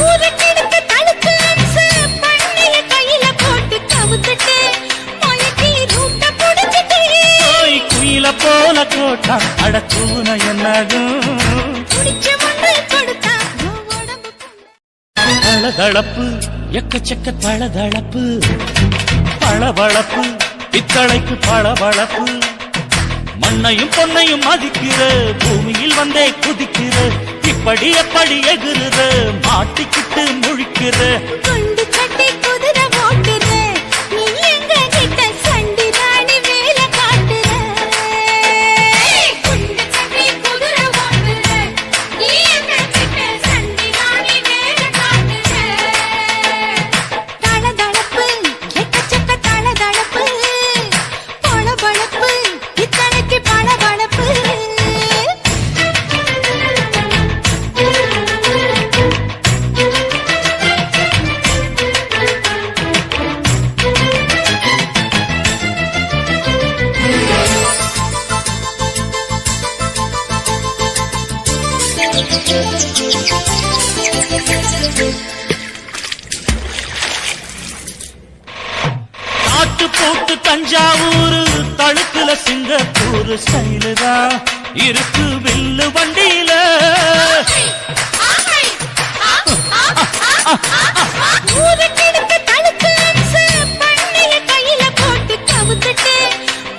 ஊருக்கெடுத்து தழுக்கு அம்சு, பண்ணைய கையில போட்டு கவுத்துட்டு, மயக்கி ரூட்ட புடிச்சிட்டு, ஓய் குயில போல கோட்டா அடக்கூன என்னதும் புடிச்ச மண்ணை கொடுத்தா உன் உடம்புக்குள்ள. தளதளப்பு எக்கச்சக்க தளதளப்பு பளபளப்பு பித்தளைக்கு பளபளப்பு. மண்ணையும் பொன்னையும் மதிக்கிற பூமியில் வந்தே குதிக்கிற இப்படி எப்படி எகுறுற மாட்டிக்கிட்டு முழிக்கிற. குண்டு கட்டி குதிரை ஓட்டுற, நீ எங்க கிட்ட சண்டி தானி வேலை காட்டுற. குண்டு கட்டி குதிரை ஓட்டுற, நீ எங்க கிட்ட சண்டி தானி வேலை காட்டுற. தளதளப்பு எக்கச்சக்க தளதளப்பு, பளபளப்பு இத்தனைக்கு பளபளப்பு. காட்டு போட்டு தஞ்சாவூர் தழுக்குல சிங்கப்பூர் ஸ்டைலு தான் இருக்கு வில்லு வண்டியில ஊருக்கெடுத்து தழுக்கு அம்சு, பண்ணைய கையில போட்டு கவுத்துட்டு,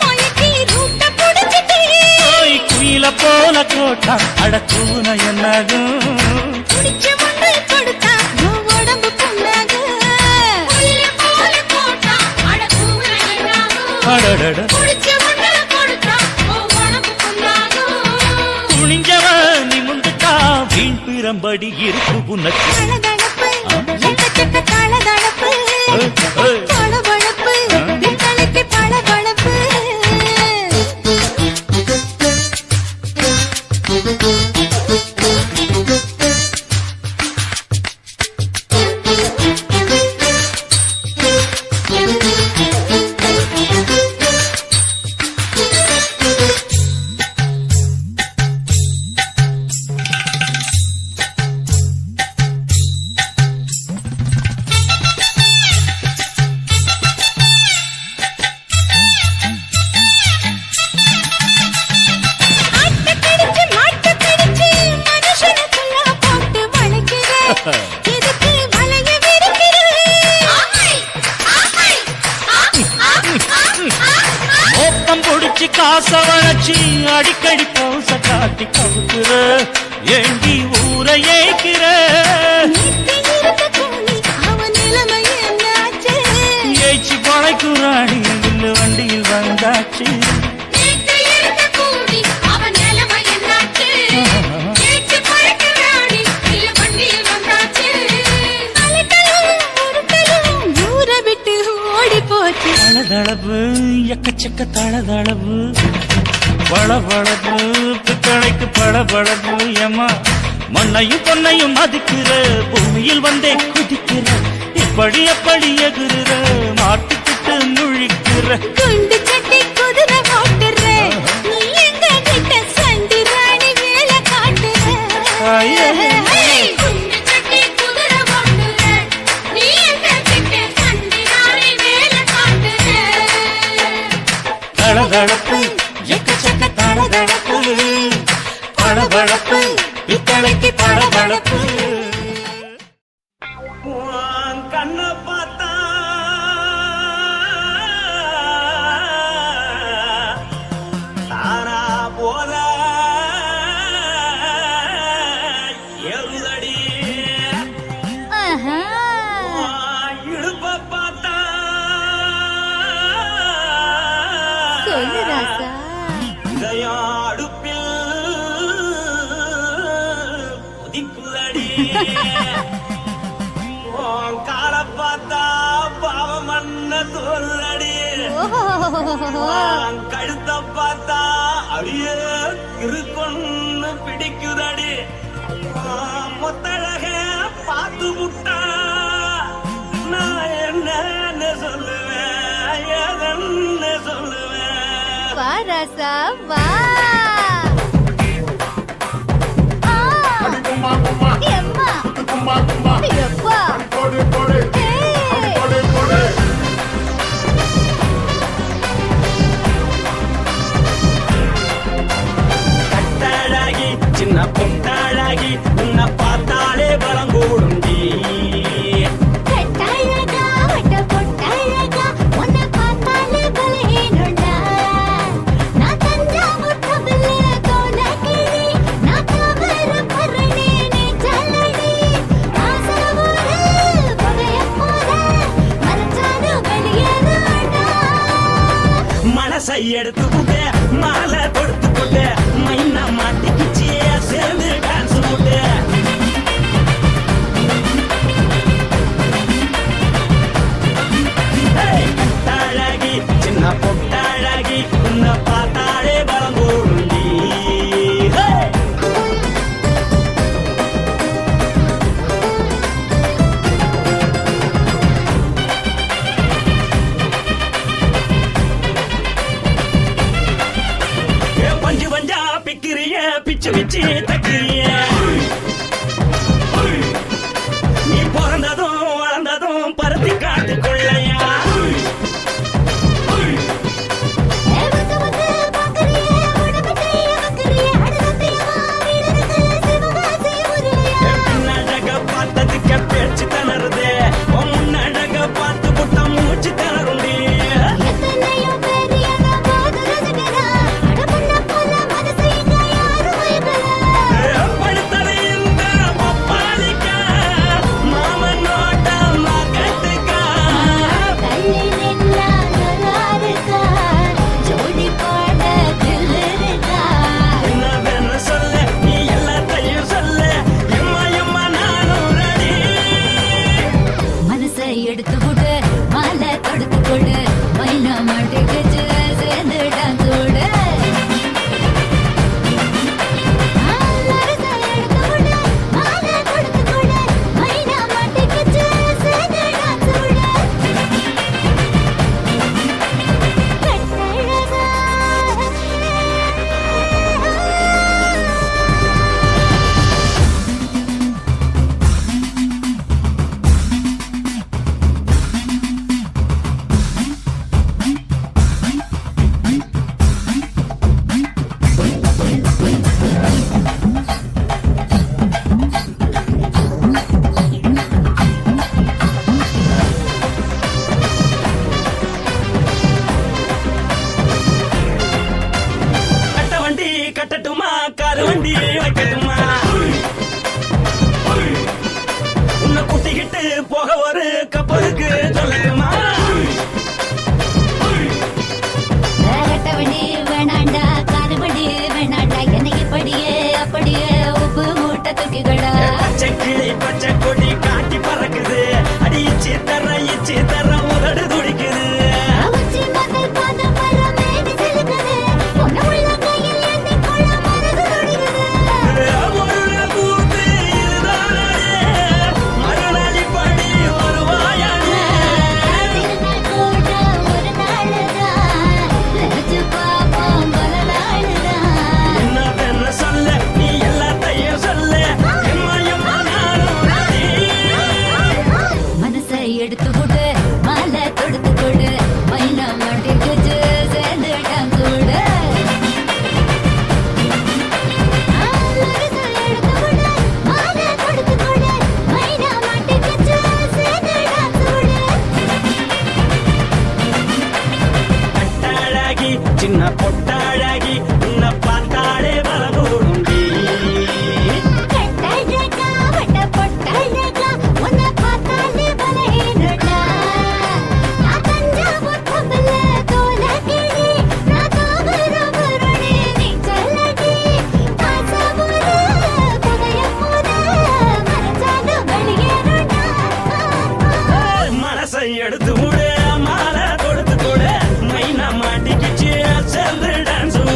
மயக்கி ரூட்ட புடிச்சிட்டு, குயில போல கோட்டா அடக்கூன என்னாகும் புடிச்ச ஒண்ணு கொடுத்தா உன் உடம்பு புண்ணாகும். குயில போல போட்டா அடக்கூன என்னாகும். அடடட புடிச்ச ஒண்ணு கொடுத்தா உன் உடம்பு புண்ணாகும். துணிஞ்சவன் நிமுந்துட்டா வீண் பிறம்படி இருக்கு உனக்கு தளதளப்பு, எக்கச்சக்க தளதளப்பு, பளபளப்பு, பித்தளைக்கு பளபளப்பு. ஆட்டக்கடிச்சு, மாட்டக்கடிச்சு, மனுஷனுக்குள்ள போட்டு வளைக்கிற. எதுக்கு வளைய விரிக்கிற? மோப்பம் பொடிச்சு காச வளைச்சு அடிக்கடி பௌச காட்டி கவுக்குற ஏண்டி ஊரை ஏய்க்கிற நேத்து இருந்த கூலி, அவன் நிலைமை என்னாச்சு? ஏய்ச்சி பழைக்குறாடி வில்லு வண்டியில் வந்தாச்சு நேத்து இருந்த கூலி, அவன் நிலைமை என்னாச்சு? நேற்று பழக்கறாடி, இல்ல வண்டியில் வந்தாச்சு. அலட்டலும், உருட்டலும், ஊரை விட்டு ஓடி போச்சு. தளதளவு எக்கச்சக்க தளதளவு பளபளப்பு பித்தளைக்கு பளபளப்பு ஏமா மண்ணையும் பொன்னையும் மதிக்கிற பூமியில் வந்தே குதிக்கிற இப்படி எப்படி எகுற மாட்டிக்கிட்டு முழிக்கிற குண்டு சட்டி குதிரை ஓட்டுற, நீ எங்க கிட்ட சண்டி ராணி வேலை காட்டுற. ஐயே. குண்டு சட்டி குதிரை ஓட்டுற, நீ எங்க கிட்ட சண்டி ராணி வேலை காட்டுற. தளதளப்பு எக்கச்சக்க தளதளப்பு பளபளப்பு பித்தளைக்கு பளபளப்பு கண்ண பார்த்தா தானா போத எருதடி இடுப்ப பார்த்தா சொல்லு ராசா. இதயம் அடுப்பில் உதிக்குதடி உன் காலை பார்த்தா பாவம் மண்ண தோல்றடி உன் கழுத்த பார்த்தா அடியே இருக்குன்னு பிடிக்குதடி உன் முத்தழக பார்த்து விட்டா நான் என்னன்னு சொல்லுவேன் எதன்னு சொல்லுவேன் வா ராசா வா. ஆ, எம்மா, எப்பா. ஏய். கட்டழகி சின்ன பொட்டழகி உன்னை பார்த்தாலே பலம் கூடுண்டி கட்டழகா, வட்ட பொட்டழகா, உன்னை பார்த்தாலே பலஹீனம்டா. நான் தஞ்சாவூர் தவில கோலக்கிளி, நான் காவர பரணி நீச்சலடி. ஆசவூரு புகையப் போல, மறைச்சாலும் வெளியேறாடா. மனசை எடுத்து புட்டு மாலை கொடுத்து புட்டு மைனா மாட்டிக்கிச்சு சேர்ந்து டான்ஸ் போட்டு கட்டழகி சின்ன பொட்டழகி உன்னை பார்த்தாலே பலம் கூடுண்டி பஞ்சு பஞ்சா பிக்கிறிய பிச்சு பிச்சு தக்கிறிய கூட்டிட்டு போக ஒரு கப்பலுக்கு சொல்லட்டுமா? வேட்டவண்டி வேணாண்டா, காதுபடி வேணாண்டா, என்னைக்கு படியே அப்படியே உப்பு மூட்டை தூக்கிக்கடா. பச்சை கிளி பச்சை கொடி காட்டி பறக்குது, அடி இச்சி தர உதடு துடிக்குது. உச்சி மகள் பாதம் வர மேனி சிலுக்குது, பொண்ணு உள்ள கையில் ஏந்தி கொள்ள மனது துடிக்குது. ஒரு கூத்து இதுதானே, மறுநாள் இப்படி வருவாயானே. திருநாள் கூட ஒரு நாளுதான், நினைச்சு பார்ப்போம் பல நாளுதான். என்ன சொல்ல நீ எல்லாத்தையும் சொல்ல, எம்மா நானும் ராணி. மனசை எடுத்து கொடு, மாலை தொடுத்து கொடு, மைனா மாட்டிக்கிச்சு சேர்ந்துட்டான் கூட. மனசை எடுத்து கொடு, மாலை தொடுத்து கொடு, மைனா மாட்டிக்கிச்சு சேர்ந்துட்டான் கூட. கட்டாழகி சின்ன பொட்டாழகி உன்னை பார்த்தாலே பலகூடுண்டி. கட்டழகா, வட்ட பொட்டழகா, உன்னை பார்த்தாலே பலஹீனடா. நான் தஞ்சாவூர் கப்பல்ல தோலகிழி, நான் தாமிரபரணி நீச்சலடி. ஆசைப்போது, புகையப்போது, மறைச்சாலும் வெளியேறடா. மனசை எடுத்து விடு, மாலை கொடுத்து கொடு, மைனா மாட்டிக்கிச்சு சேர்ந்து டான்ஸ் விடு.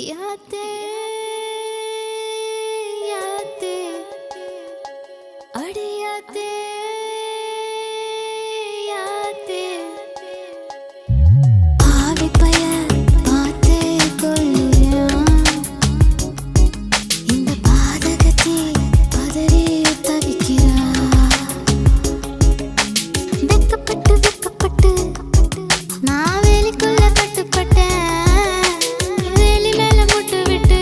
யாத்தே யாத்தே அடியாத்தே யாத்தே ஆவி பய பார்த்தே கொள்ளுயான் இந்த பாதகத்தை பதறி தவிக்கிறா. வெக்கப்பட்டு நான் வேலிக்குள்ள கட்டுப்பட்டேன், வேலி மேல முட்டு விட்டு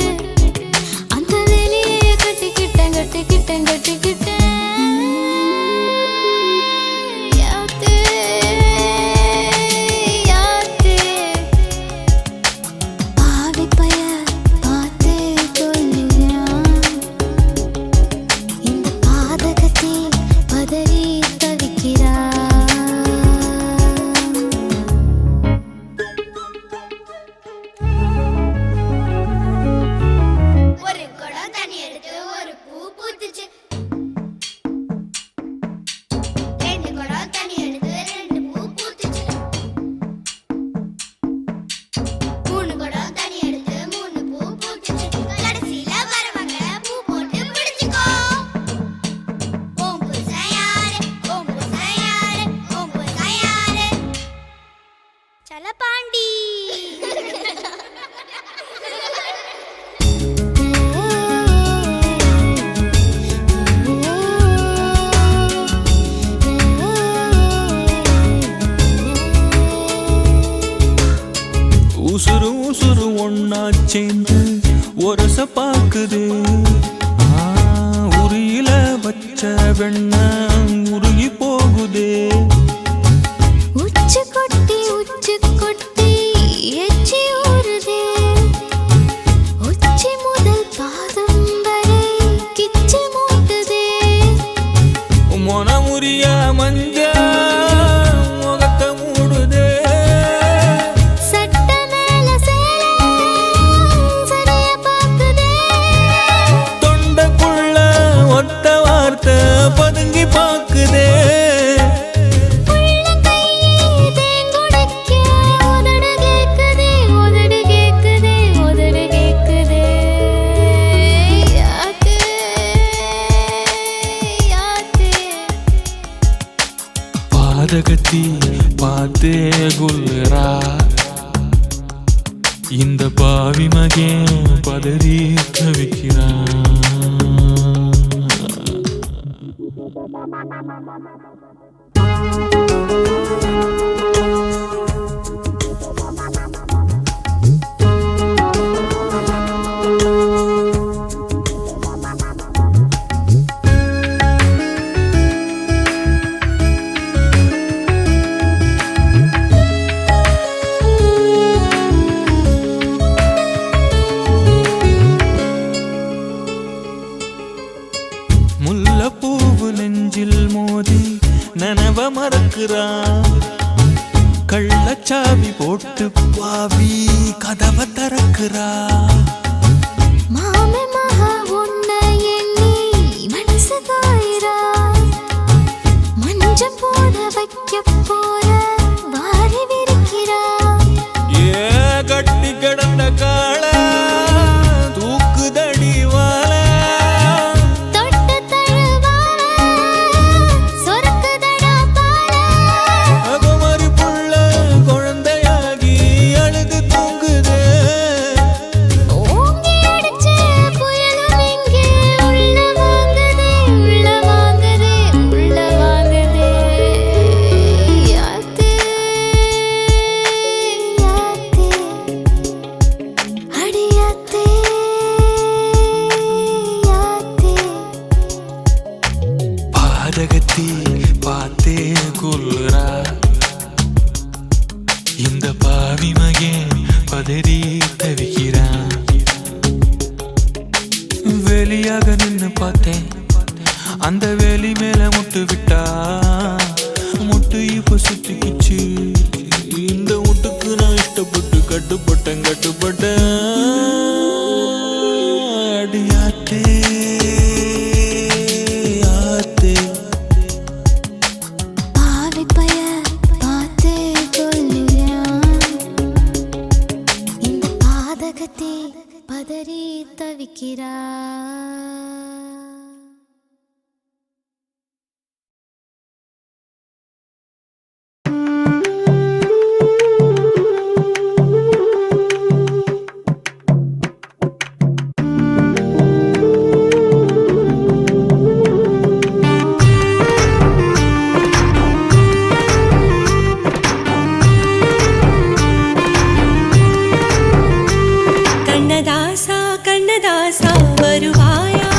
அந்த வேலியே கட்டிக்கிட்டேன். யாத்தே யாத்தே ஆவி பய பார்த்தே கொள்ளுயான் இந்த பாதகத்தை பதறி தவிக்கிறா. ஒரு குடம் தண்ணி எடுத்து ஒரு பூ பூத்துச்சு. ரெண்டு குடம் தண்ணி எடுத்து ரெண்டு பூ பூத்துச்சு. மூணு குடம் தண்ணி எடுத்து மூணு பூ பூத்துச்சு. கடைசியில வரவங்க பூ போட்டு பிடிச்சுக்கோ. ஓம் புருஷன் யாரு, ஓம் புருஷன் யாரு, ஓம் புருஷன் யாரு? சலபாண்டி. உசுறு ஒன்னா சேர்ந்து ஒரச பாக்குது. உரியில வச்ச வெண்ண உருகி போகுதே. உச்சி கொட்டி எச்சி ஊறுதே. உச்சி முதல் பாதம் வரை கிச்சி மூட்டுதே. மொனமுறிய மஞ்ச முகத்தை மூடுதே. சட்ட மேல சேலை சரிய பாக்குதே. தொண்டைக்குள்ள ஒத்த வார்த்தை பதுங்கி பாக்குதே. உள்ள கையே தேங்குடைக்க உதடு கேக்குதே. யாத்தே யாத்தே பாதகத்தி பார்த்தே கொள்ளுறா. இந்த பாவி மகன் பதறி தவிக்கிறான். பார்க்கிறான். கள்ளச்சாவி போட்டு பாவி கதவை திறக்கிறா. மாமே மகா உன்னை எண்ணி மனசு காயிரா. மஞ்சள் போட வைக்க போற வாரி விரிக்கிறா. ஏ கட்டி கிடந்த கால தூக்குதடி வாழ. தொட்டு தழுவால சொரக்குதடா பால. அகமரி புள்ள குழந்தையாகி அழுது தூங்குதே. ஓங்கி அடிச்ச புயலும் இங்கே உள்ள வாங்குதே, உள்ள வாங்குதே, உள்ள வாங்குதே. யாத்தே யாத்தே அடி யாத்தே யாத்தே. பாதகத்தி பார்த்தே கொல்லுறா. இந்த பாவி மகன் பதறி தவிக்கிறான். வெளியாக நின்னு பார்த்தேன், அந்த வேலி மேல முட்டு விட்டா. முட்டு இப்ப சுத்திக்குச்சு. இந்த முட்டுக்கு நான் இஷ்டப்பட்டு கட்டுப்பட்டேன். அடியாத்தே ஆத்தே. பாவி பய பார்த்தே கொல்லுறான். இந்த பாதகத்தை பதறி தவிக்கிறா. கண்ணதாசா கண்ணதாசா வருவாயா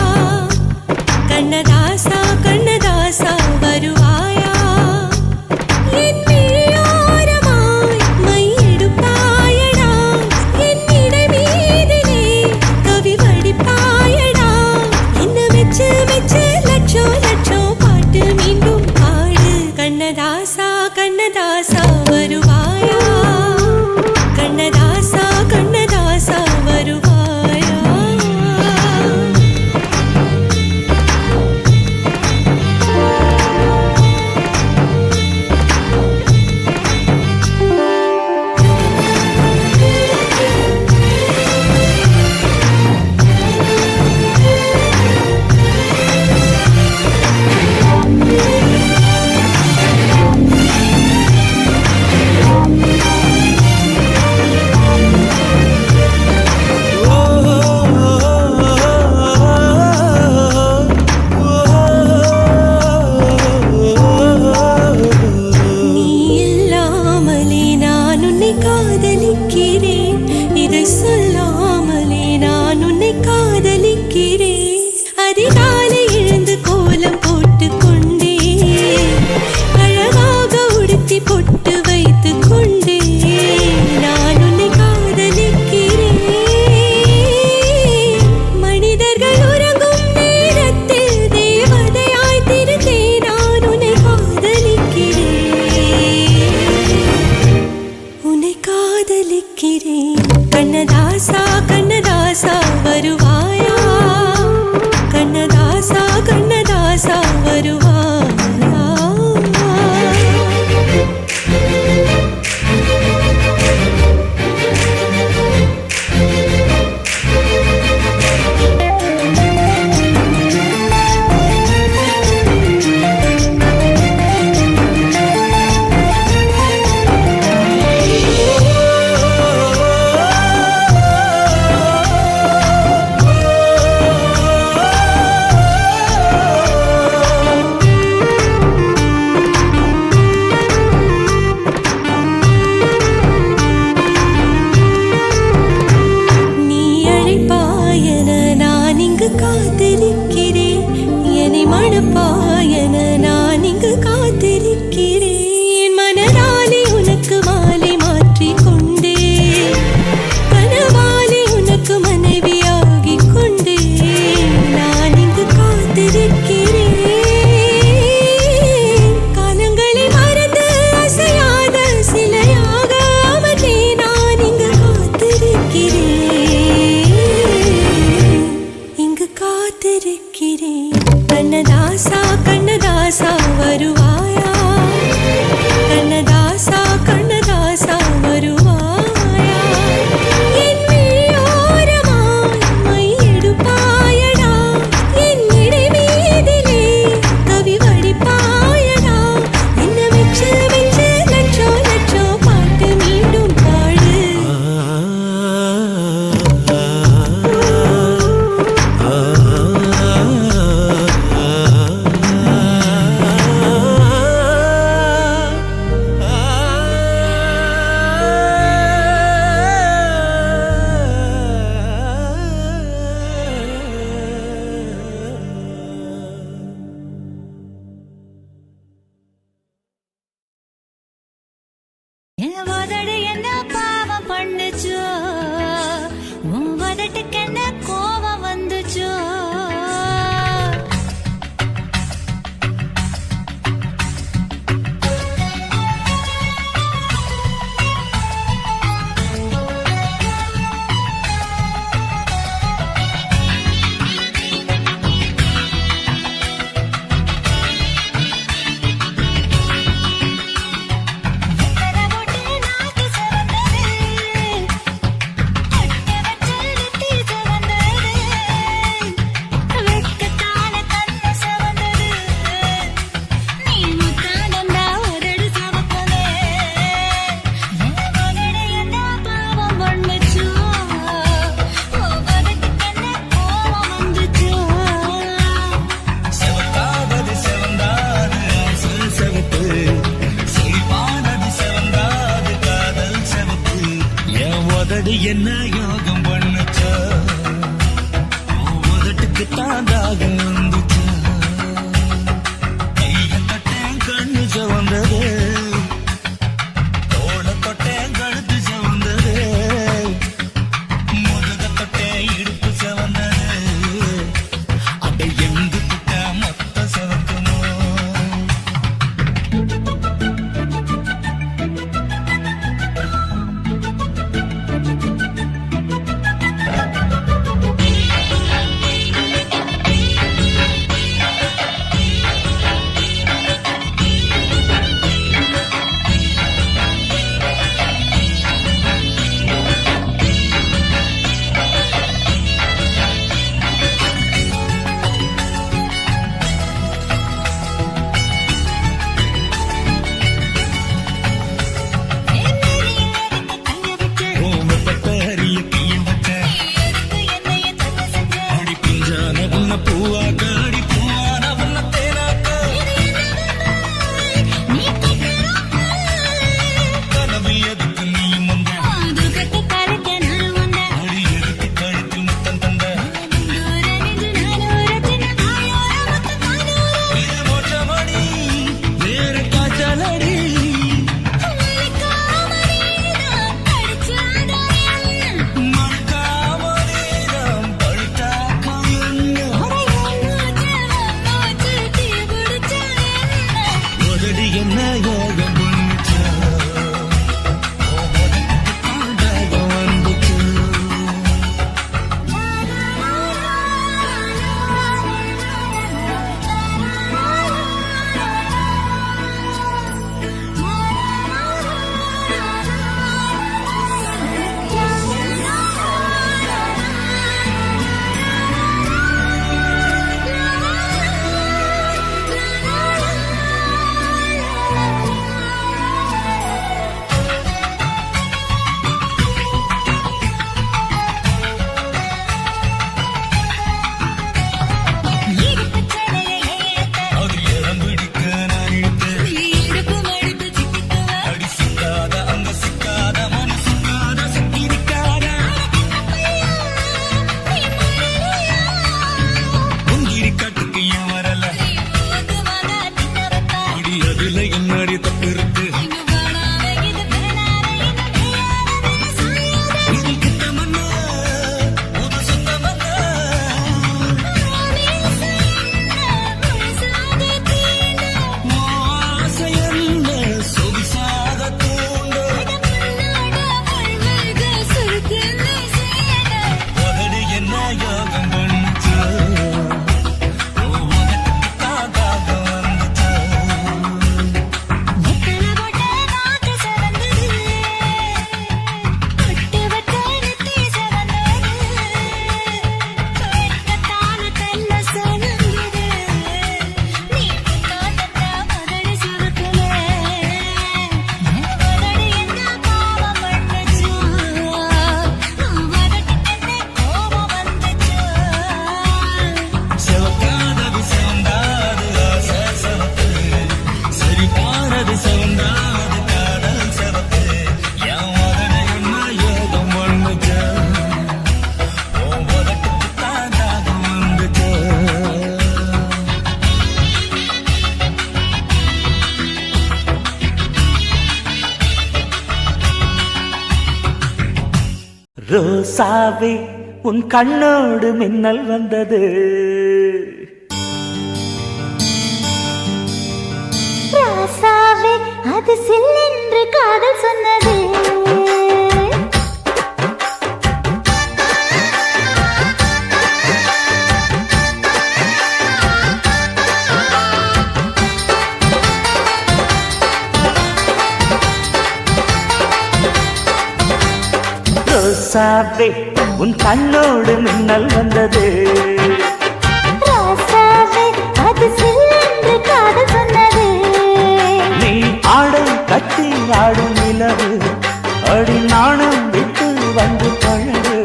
உதடு என்ன யோகம் பண்ணுச்சா உதட்டுக்கு தான் தாகம் வந்துச்சா கைய தொட்டேன் கண்ணு சவந்தது தோள தொட்டேன் கழுத்து சவந்தது முதுக தொட்டேன் இடுப்பு சவந்தது அதை எங்கு தொட்ட மொத்த சவக்குமோ ரோசாவே உன் கண்ணோடு மின்னல் வந்தது ராசாவே அது சில்லென்று காதல் சொன்னது ரோசாவே உன் கண்ணோடு மின்னல் வந்தது ராசாவே அது சில்லென்று காதல் சொன்னது நீ ஆடும் கட்டி ஆடும் நிலவு அடி நாணம் விட்டு வந்து பழகு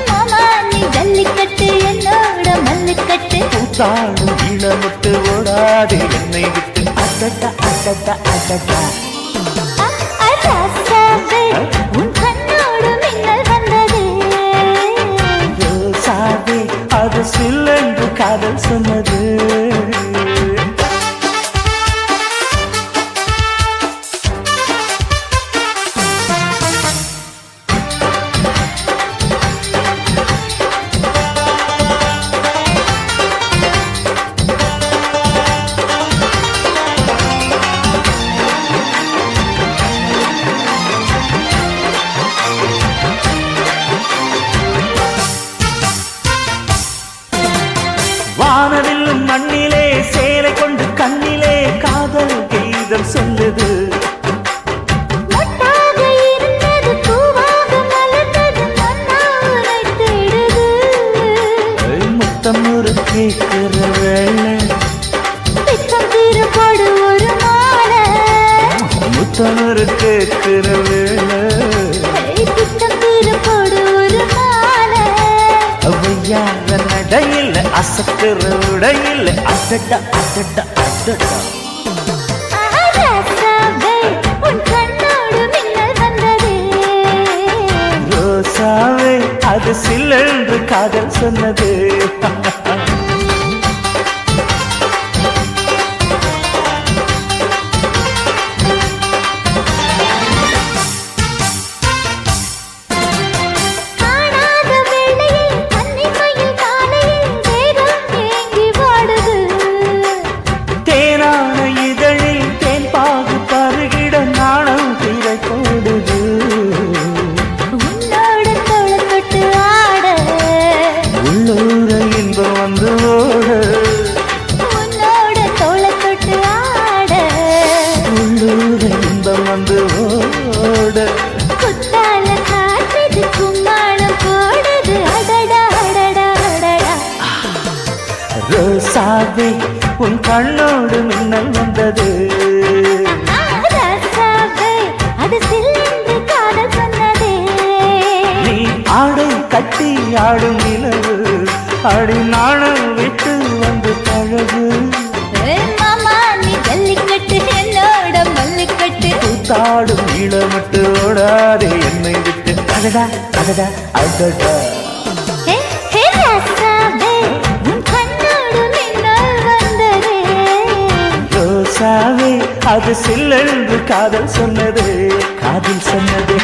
மாமா நீ ஜல்லிக்கட்டு என்னோட மல்லுக்கட்டு கூத்தாடும் இளமுட்டு ஓடாது என்னை விட்டு அடடா அடடா அடடா ராசாவே உன் கண்ணோடு கேட்கிற வேளை பித்தம் தீர போடு ஒரு மாலை முத்தமரு கேட்கிற வேளை பித்தம் தீர போடு ஒரு மாலை அவையாத நடையில் அசக்கிற உடையில் அடடா அடடா அடடா ராசாவே உன் கண்ணோடு மின்னல் வந்ததே ரோசாவே அது சில்லென்று காதல் சொன்னது காணாத வேளையில் கன்னிமையில் காலையில் வேகம் ஏங்கி வாடுது தேனான இதழில் தேன் பாகு பருகிட நாணம் திரை போடுது உன்னோட தோளத்தொட்டு ஆட உள்ளூர இன்பம் வந்து ஓட உன்னோட தோளத்தொட்டு ஆட உள்ளூர இன்பம் வந்து ஓட குத்தால காற்றுது கும்மாளம் போடுது அடடா அடடா அடடா ரோசாவே உன் கண்ணோடு மின்னல் வந்தது ராசாவே அது சில்லென்று காதல் சொன்னதே நீ ஆடை கட்டி ஆடும் நிலவு அடி நாணம் விட்டு வந்து பழகு மாமா நீ ஜல்லிக்கட்டு என்னோட மல்லிக்கட்டு கூத்தாடும் இளமட்டு ஓடாதே என்னை விட்டு அடடா அடடா அடடா ஹே ஹே ராசாவே உன் கண்ணோடு மின்னல் வந்ததே ரோசாவே அது சில்லென்று காதல் சொன்னது காதல் சொன்னது